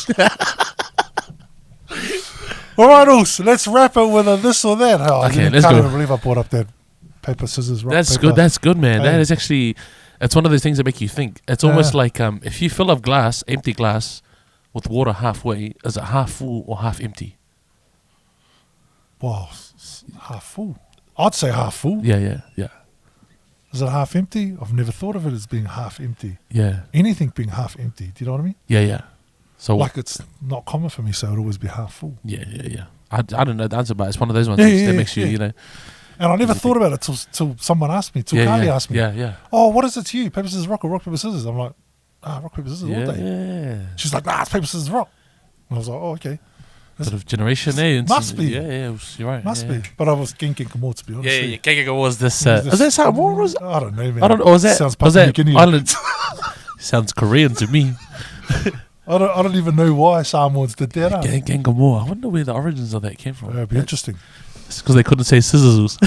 All right, Oos. Let's wrap it with a this or that. Okay, let's go. I can't even believe I brought up that paper, scissors, rock, That's paper. good. That's good, man. That is actually... It's one of those things that make you think. It's almost like if you fill up empty glass, with water halfway, is it half full or half empty? Well, half full. I'd say half full. Yeah. Is it half empty? I've never thought of it as being half empty. Yeah. Anything being half empty. Do you know what I mean? Yeah. So it's not common for me, so it'd always be half full. Yeah. I don't know the answer, but it's one of those ones that makes you, And I never thought about it till someone asked me, till Carly asked me. Yeah. Oh, what is it to you? Paper, scissors, rock, or rock, paper, scissors? I'm like, rock, paper, scissors all day. Yeah. She's like, it's paper, scissors, rock. And I was like, oh, okay. Sort of generation, eh? Must be. Yeah, you're right. Must be. But I was Genkenkamor, to be honest. Yeah. Genkenkamor was this. Is that something? What was it? I don't know, man. I don't know. Was that Sounds Papua New Guinea. Island? Sounds Korean to me. I don't even know why Samoans did that. Gangamoa. I wonder where the origins of that came from. It'd be interesting. It's because they couldn't say scissors.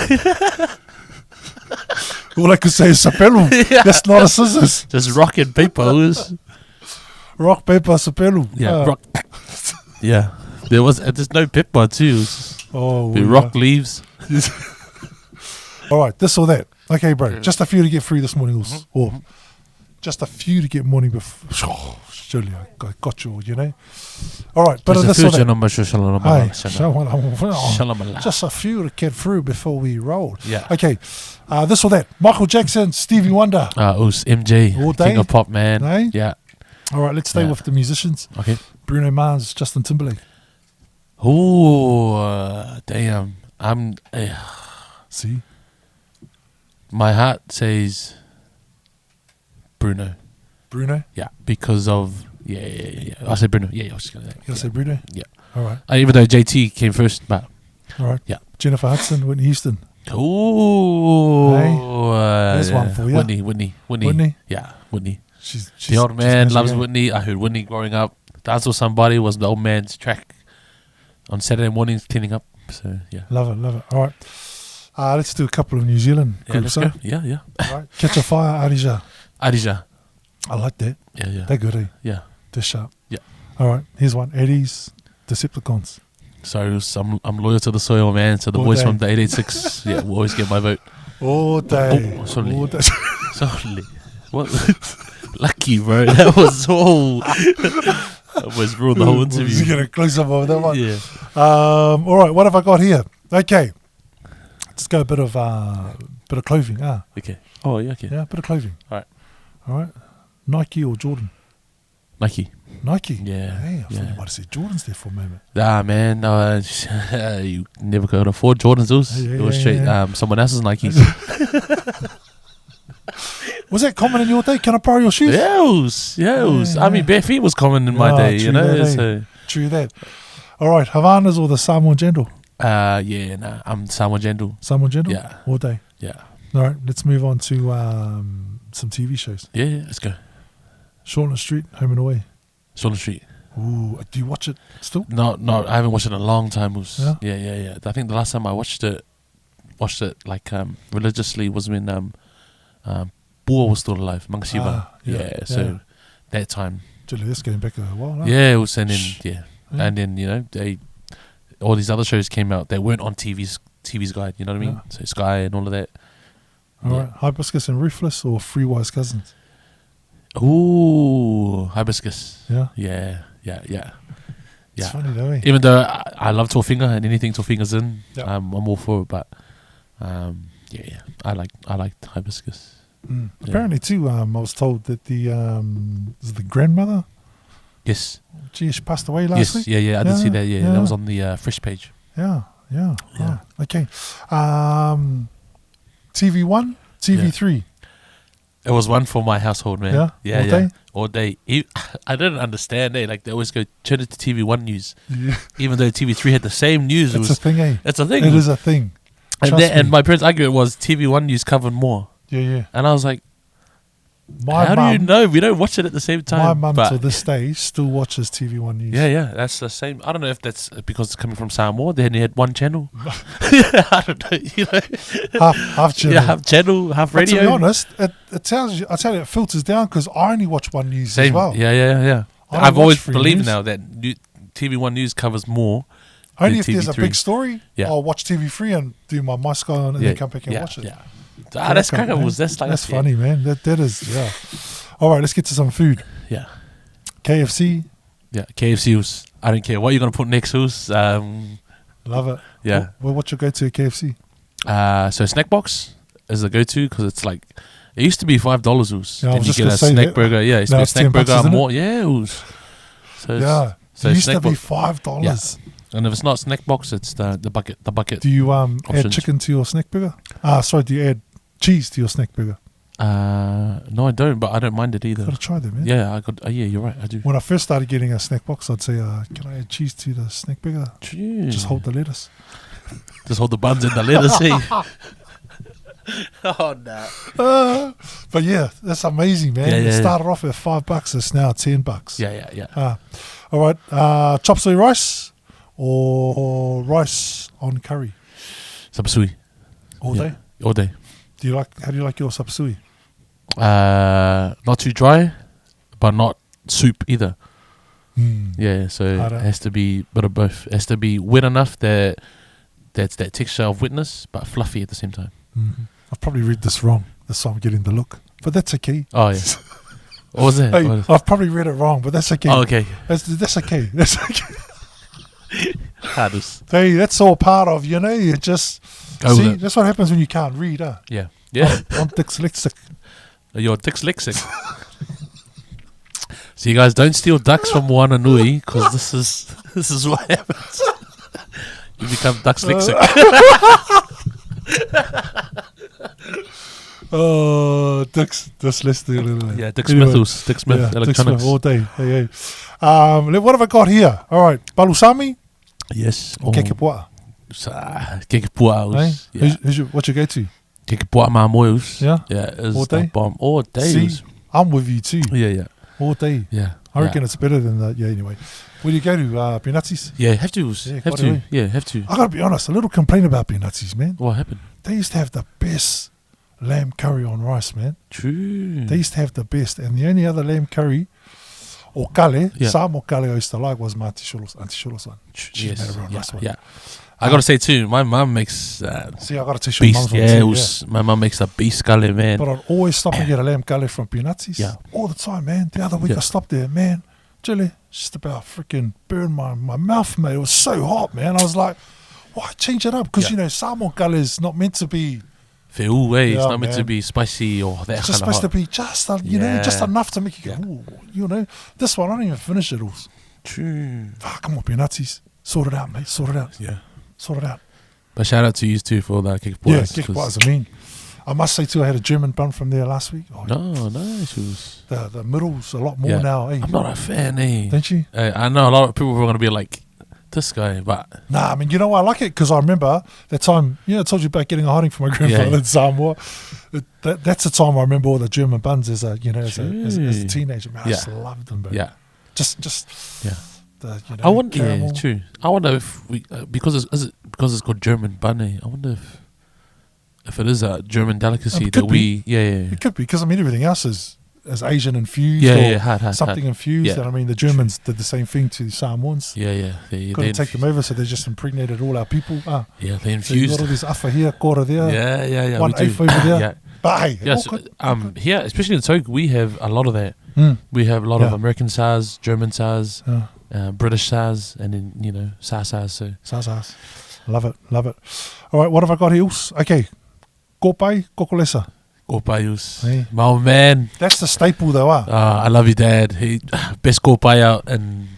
All I could say is sapelu. That's not a scissors. Just rock and paper. Rock, paper, sapelu. Yeah, rock. Yeah. There's no pepper too. The rock leaves. All right, this or that. Okay, bro. Just a few to get through this morning, or just a few to get morning before. Oh, surely I got you, you know. All right, but this or that. Just a few to get through before we roll. Yeah. Okay, this or that. Michael Jackson, Stevie Wonder. MJ, All day? King of Pop, man. Eh? Yeah. All right, let's stay with the musicians. Okay. Bruno Mars, Justin Timberlake. Oh, damn. See? My heart says Bruno. Bruno? Yeah, because of yeah. I said Bruno. Yeah, I was just gonna say. You gonna say Bruno? Yeah. All right. Even though JT came first, but All right. Yeah. Jennifer Hudson, Whitney Houston. Oh, There's one for you. Whitney. Yeah, Whitney. She's The old man she's loves magic, Whitney. I heard Whitney growing up. Dance with Somebody was the old man's track on Saturday mornings cleaning up. So yeah. Love it. All right. Let's do a couple of New Zealand Yeah, groups. let's go. Yeah. All right. Catch a Fire, Arija. Adija. I like that. Yeah. They're good, eh? Yeah. They're sharp. Yeah. All right. Here's one. Eddie's Decepticons. So I'm loyal to the soil, man. So the All boys day. from the 886, yeah, will always get my vote. All day. Oh, sorry. All day. Sorry. What? Lucky, bro. That was all. That was ruined the whole Was he interview. going to close up over that one? Yeah. All right. What have I got here? Okay. Let's go a bit of clothing. Okay. Oh, yeah, okay. Yeah, a bit of clothing. All right. Nike or Jordan? Nike. Nike. Yeah. Hey, I thought yeah. you might have said Jordan's there for a moment. Man. No, you never could afford Jordans. It was straight someone else's Nikes. Was that common in your day? Can I borrow your shoes? Yeah, it was. I mean, bare feet was common in my day, you know. That, True that. All right, Havanas or the Samoan Gentle? I'm Samoan Gentle. Samoan Gentle? Yeah. All day. Yeah. All right, let's move on to some TV shows. Yeah, let's go. Shortland Street, Home and Away. Shortland Street. Ooh, do you watch it still? No, I haven't watched it in a long time. Yeah? Yeah. I think the last time I watched it like religiously was when Bua was still alive, Mangasiwa. So that time. Actually, that's getting back a while now. Yeah, it was, and then and then you know all these other shows came out that weren't on TV's Guide. You know what I mean? Yeah. So Sky and all of that. All right, Hibiscus and Ruthless or Three Wise Cousins? Ooh, Hibiscus. Yeah. Yeah. It's funny though, eh? Even though I love Tawhinga and anything Tawhinga's in, Yeah. I'm all for it. But I liked Hibiscus. Mm. Yeah. Apparently too, I was told that the grandmother, Yes. she passed away last week. Yeah. I did see that. Yeah, that was on the Fresh page. Yeah. Okay. TV1, TV3. It was one for my household, man. Yeah? All day? All day. I didn't understand it. Like they always go turn it to TV1 news, Yeah. even though TV3 had the same news. It's a thing, eh? It's a thing. It is a thing. And my parents' argument was TV1 news covered more. Yeah. And I was like, My how mum, do you know? We don't watch it at the same time. My mum But to this day still watches TV1 News. Yeah, that's the same. I don't know if that's because it's coming from Samoa. They only had one channel. I don't know. You know, half channel. yeah, half channel, half But radio. to be honest, it tells you. I tell you, it filters down because I only watch One News Same. as well. Yeah. I don't I've always watch free believed news. now that TV1 News covers more. Only than if there's a TV3. big story, Yeah. I'll watch TV3 and do my My Sky on and then come back and watch it. Yeah. That's kind of was that's like That's funny, man. That is, yeah. All right, let's get to some food. Yeah. KFC, Yeah. KFC was. I don't care what you're gonna put next. Who's love it. yeah. What's your go-to at KFC? So snack box is the go-to because it's like it used to be $5. Yeah, I Then was you just get gonna a say snack that. burger. Yeah, it's Now a it's snack $10, burger isn't it? more. Yeah, it was. So Yeah, so it used to snack be box. $5. And if it's not snack box, it's the bucket. The bucket. Do you add Options. chicken to your snack burger? Sorry, do you add cheese to your snack burger? No, I don't. But I don't mind it either. Gotta try that, man. Yeah, I got. Yeah, you're right. I do. When I first started getting a snack box, I'd say, "Can I add cheese to the snack burger? Jeez. Just hold the lettuce." Just hold the buns in the lettuce. Oh, no. But yeah, that's amazing, man. Yeah, It yeah, started off at $5. It's now $10. Yeah. All right. Chop suey rice or rice on curry Sapsui. all day. All day. How do you like your chop suey? Not too dry, but not soup either. Yeah, so Harder. it has to be a bit of both. It has to be wet enough that's that texture of wetness, but fluffy at the same time. I've probably read this wrong. That's why I'm getting the look. But that's okay. Oh, yeah. What was that? Hey, I've probably read it wrong, but that's okay. Oh, okay. That's okay. That's okay. Hardest. Hey, that's all part of, you just... Go with See, it. that's what happens when you can't read, huh? Yeah. Yeah. I'm dyslexic. You're dyslexic. So you guys don't steal ducks from Wananui, because this is what happens. You become dyslexic. Oh, dyslexic. Yeah, Dick Smith. Dick Smith Yeah, Dick Electronics. Smith all day. Hey. What have I got here? All right, balusami Yes. or kekepua? Kekepua. Hey? Yeah. What's your go-to? Kekepua mamoyos. Yeah? Yeah. Is All day? the bomb. All day. See, I'm with you too. Yeah. All day. Yeah. I reckon it's better than that. Yeah, anyway. Where do you go to? Peanutsies? Yeah, have to. Yeah, Have quite a to. way. Yeah, have to. I got to be honest, a little complaint about Peanutsies, man. What happened? They used to have the best lamb curry on rice, man. True. They used to have the best. And the only other lamb curry, or kale, Yeah. some or kale I used to like was my Auntie Sholo's one. She made a real Yeah. nice one. Yeah. I gotta say too, my mum makes See, I got to taste your mum's beast. one Yeah, too, my mum makes a beast gully, man. But I'd always stop and get a lamb kale from Peanutsies. Yeah. All the time, man. The other week Yeah. I stopped there, man. Chili, just about freaking burned my mouth, mate. It was so hot, man. I was like, why change it up? Because, Yeah. salmon kale is not meant to be, Feel way. It's Yeah, not meant to man. be spicy or that it's kind just of supposed to hot. be just Yeah. enough to make you go, ooh, This one, I don't even finish it all. True. Come on, Peanutsies. Sort it out, mate. Sort it out. Yeah. Sort it out. But shout out to you too for that kick Yeah, boys. kick butters, I mean. I must say too, I had a German bun from there last week. Oh, No, nice. It was, the middle's a lot more Yeah. now, eh? I'm not a fan, eh? Don't you? I know a lot of people were gonna be like, this guy, but Nah, I mean, you know why I like it? Because I remember that time, I told you about getting a hiding from my grandfather Yeah. in Samoa. That's the time I remember all the German buns as a True. teenager. Man, I Yeah. just loved them, bro. yeah. Just Yeah. the, I wonder, caramel. yeah, true. I wonder if we because it's called German bunny. I wonder if it is a German delicacy It that could we, yeah. It could be, because I mean, everything else is Asian infused Yeah, or hard, something infused. Yeah. And I mean, the Germans did the same thing to the Samoans. Yeah. Couldn't take them over, so they just impregnated all our people. Yeah, they So you infused. got all this afa here, kora there, Yeah. one we do. eighth over there. Yeah. But hey, Yeah, all so, good. here, especially in Togo, we have a lot of that. Mm. We have a lot of Yeah. American SARS, German SARS, Yeah. British SARS, and then, SARS. So, Sas. Love it. All right, what have I got here? Okay, kopai, kokolesa. Kopayus. Hey. My man. That's the staple though, I love you, Dad. He best kopay out and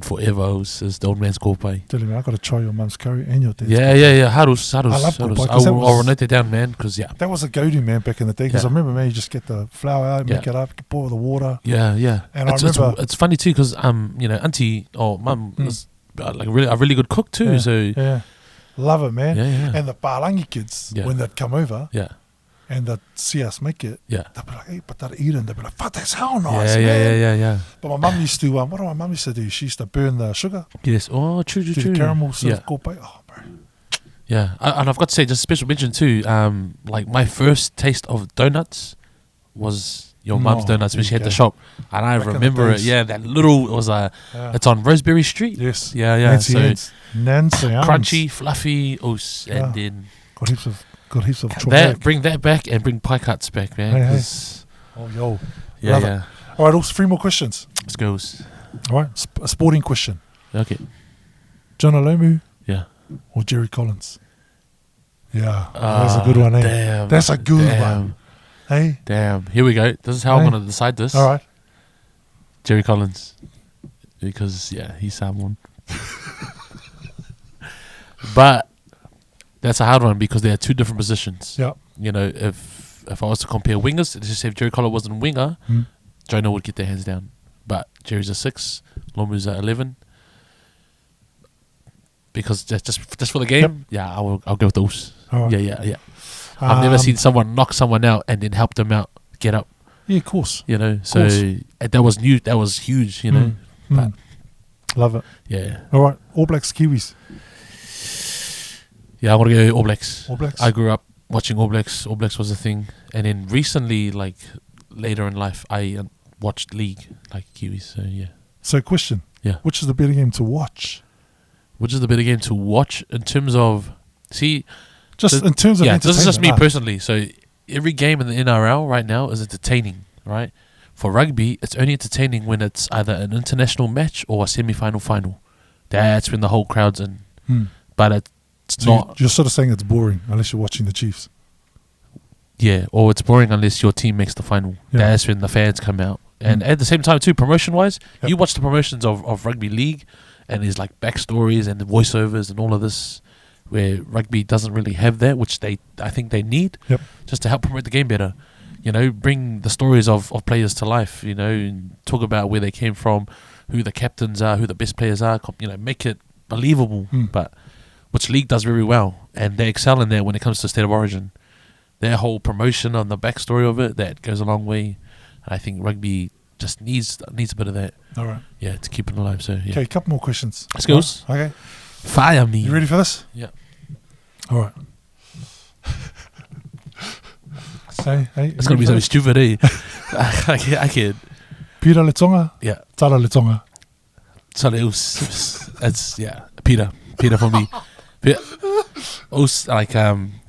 forever is the old man's kopay. Tell me, I got to try your mum's curry and your dad's. Yeah. Harus. I love kopay, 'cause I'll that was- note it down, man, because, That was a go-to, man, back in the day. Because Yeah. I remember, man, you just get the flour out, make Yeah. it up, boil the water. Yeah. And I it's, remember- it's funny, too, because, auntie or mum is like a really good cook, too. Yeah. So, Yeah, love it, man. Yeah. And the Palangi kids, Yeah. when they'd come over Yeah. and they'd see us make it, Yeah. they'd be like, hey, but they'd eat it. They'd be like, fuck, that's how nice, man. Yeah. But my mum used to, what did my mum used to do? She used to burn the sugar, Yes. Oh, true. do the caramel sort Yeah. of kopai. Oh, bro. Yeah. And I've got to say, just a special mention too, like my first taste of donuts was your mum's Oh, donuts when there she you had the go. shop. And I Back in the remember it. days. Yeah, that little, it was Yeah. it's on Roseberry Street. Yes. Yeah. Nancy So Hands. Nancy Hands. crunchy, fluffy, oos, Yeah. and then Got heaps of chocolate. bring that back and bring pie cuts back, man. Hey. 'cause- Oh, yo. Yeah, Love it. yeah. All right, also 3 more questions. Let's go. Oos. All right, a sporting question. Okay. John Alomu Yeah. or Jerry Collins? Yeah, that's a good one, eh? Damn. That's a good Damn. one. Hey? Damn. Here we go. This is how Hey. I'm going to decide this. All right. Jerry Collins. Because, he's someone. But that's a hard one because there are two different positions. Yeah. If I was to compare wingers, let's just say if Jerry Collins wasn't a winger, Jonah would get their hands down. But Jerry's a 6, Lomu's a 11. Because just for the game, I'll go with those. All right. Yeah. I've never seen someone knock someone out and then help them out get up. Yeah, of course. You know, so that was new. That was huge. You know, but Love it. yeah. All right, All Blacks, Kiwis. Yeah, I want to go All Blacks. All Blacks. I grew up watching All Blacks. All Blacks was a thing, and then recently, like later in life, I watched League, like Kiwis. So yeah. So, question. Yeah. Which is the better game to watch? Which is the better game to watch in terms of in terms of entertainment. this is just me personally. So every game in the NRL right now is entertaining, right? For rugby, it's only entertaining when it's either an international match or a semi-final final. That's when the whole crowd's in. But it's So not. you're sort of saying it's boring unless you're watching the Chiefs. Yeah, or it's boring unless your team makes the final. Yeah. That's when the fans come out. And at the same time too, promotion-wise, you watch the promotions of rugby league, and there's like backstories and the voiceovers and all of this, where rugby doesn't really have that, which I think they need, just to help promote the game better. You know, bring the stories of players to life. You know, and talk about where they came from, who the captains are, who the best players are. You know, make it believable. But which league does very well, and they excel in there when it comes to State of Origin. Their whole promotion on the backstory of it, that goes a long way. I think rugby just needs a bit of that. All right. Yeah, to keep it alive. So yeah. Okay, a couple more questions. Let's go. Okay. Fire me. You ready for this? Yeah. All right. Hey, It's gonna be so stupid, eh? I can't. Peter Letoga. Yeah. Tara Letoga. So it's Peter for me.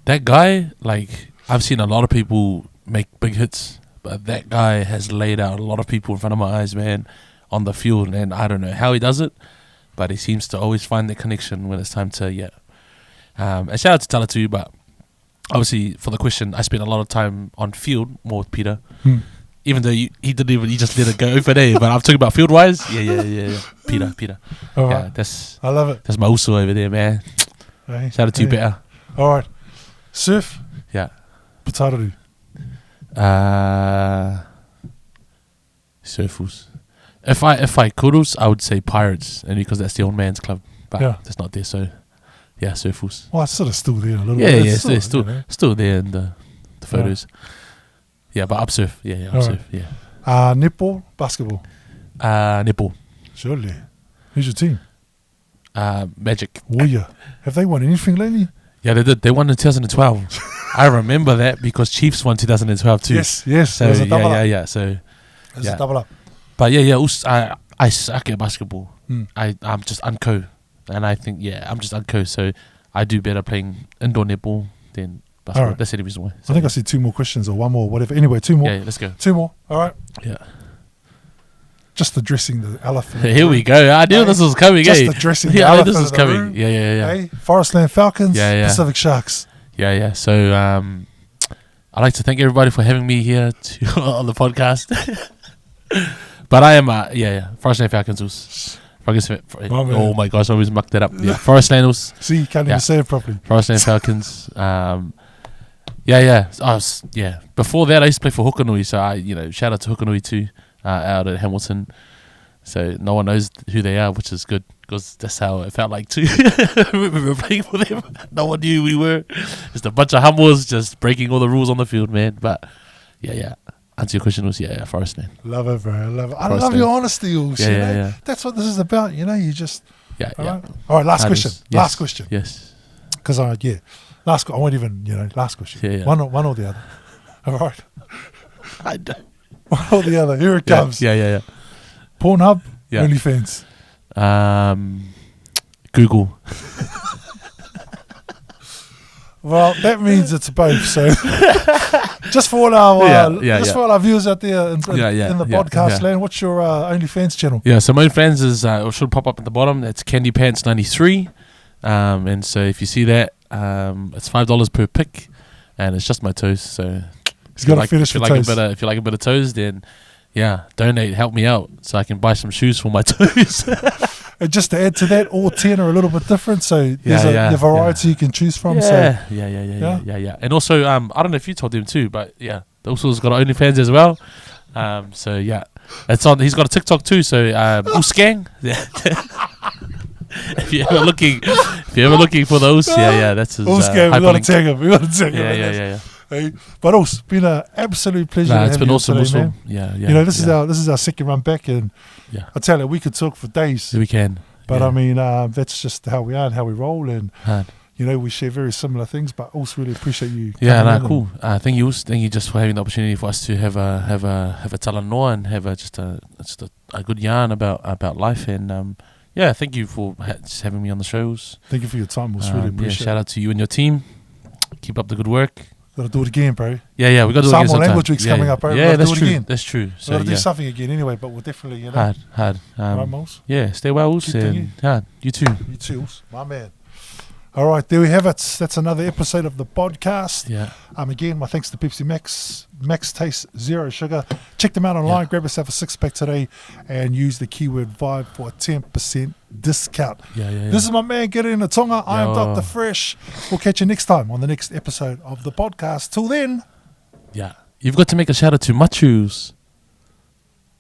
That guy, like I've seen a lot of people make big hits, but that guy has laid out a lot of people in front of my eyes, man, on the field, and I don't know how he does it, but he seems to always find that connection when it's time to and shout out to Tala too, but obviously for the question, I spent a lot of time on field more with Peter. Even though he just let it go for day, but I'm talking about field wise. Yeah. Peter. All Yeah, right. I love it. that's my uso over there, man. Hey, Shout out to you, better. All right. Surf. Yeah. Patararu. Surfers. If I could, I would say Pirates, and because that's the old man's club, but that's not there. So yeah, surfers. Well, it's sort of still there a little Yeah, bit. yeah, It's still there in the photos. Yeah, but up surf. Yeah, up surf. Yeah. Netball, basketball. Netball. Surely. Who's your team? Magic. Warrior. Have they won anything lately? Yeah, they did. They won in 2012. I remember that because Chiefs won 2012 too. Yes. So There's a double up. yeah. So There's a double up. But I suck at basketball. I'm just unco, and I think I'm just unco. So I do better playing indoor netball than basketball. Right. That's the reason why. So I think I see two more questions or one more, whatever. Anyway, two more. Yeah, let's go. Two more. All right. Yeah. Just addressing the elephant. Here we go. I knew this was coming. Just eh? addressing the Yeah, I knew elephant this was in the coming. room. Yeah. Hey, Forestland Falcons, Yeah. Pacific Sharks. Yeah. So I'd like to thank everybody for having me here on the podcast. But I am Forestland Falcons. Oh my gosh, I always mucked that up. Yeah, Forestland. See, you can't even say it properly. Forestland Falcons. Before that, I used to play for Hukanui, so shout out to Hukanui too, out at Hamilton. So no one knows who they are, which is good because that's how it felt like too. We were playing for them. No one knew who we were. Just a bunch of humbles, just breaking all the rules on the field, man. But yeah. Answer your question was Forestland. Love it, bro. I love it. I Forestland. love your honesty, Ulsh. Yeah. That's what this is about. You just. Yeah. All right. Last question. Yes. Last question. Yes. Because last. I won't even. Last question. Yeah. One or the other. All right. I don't. One or the other. Here it comes. Yeah. Pornhub. Yeah. OnlyFans. Google. Well, that means it's both. So, just for all our for all our viewers out there in the podcast land, what's your OnlyFans channel? Yeah, so my OnlyFans is it should pop up at the bottom. That's Candy Pants 93, and so if you see that, it's $5 per pic, and it's just my toes. So He's got a fetish for toes. If you like a bit of toes, then donate, help me out, so I can buy some shoes for my toes. And just to add to that, all 10 are a little bit different, so there's a variety you can choose from. Yeah. And also, I don't know if you told him too, but also has got OnlyFans as well. It's on. He's got a TikTok too. So Usgang. If you're If you're ever looking for those, that's his. Us game, we got to tag him. Yeah. Hey, but also, it's been an absolute pleasure. Nah, it's been you awesome. today, man. Yeah. You know, this is our second run back, and I tell you, we could talk for days. We can. But I mean, that's just how we are and how we roll, and you know, we share very similar things. But also, really appreciate you. Cool. Thank you just for having the opportunity for us to have a talanoa and have just a good yarn about life, and thank you for just having me on the shows. Thank you for your time. We'll really appreciate. Shout out to you and your team. Keep up the good work. Got to do it again, bro. Yeah, we got to do it again. Samoan Language Week's coming up, bro. Yeah, that's do it true. again. That's true. So got to do something again anyway, but we'll definitely, you know. Hard. Right, Moles? Yeah, stay well, and you too. You too, my man. All right, there we have it. That's another episode of the podcast. Yeah. Again, my thanks to Pepsi Max Taste Zero Sugar. Check them out online. Grab yourself a 6-pack today and use the keyword VIBE for a 10% discount. Yeah. This is my man, Gideon Letoga. I am Dr. Fresh. We'll catch you next time on the next episode of the podcast. Till then. Yeah. You've got to make a shout out to Machus.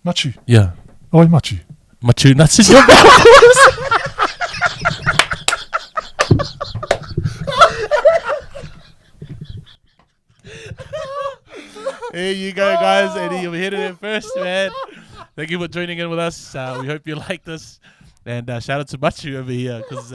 Machu. Yeah. Oh, Machu. Machu nuts in your mouth. There you go, guys. Eddie, you're hitting it first, man. Thank you for joining in with us. We hope you like this. And shout out to Machu over here, because,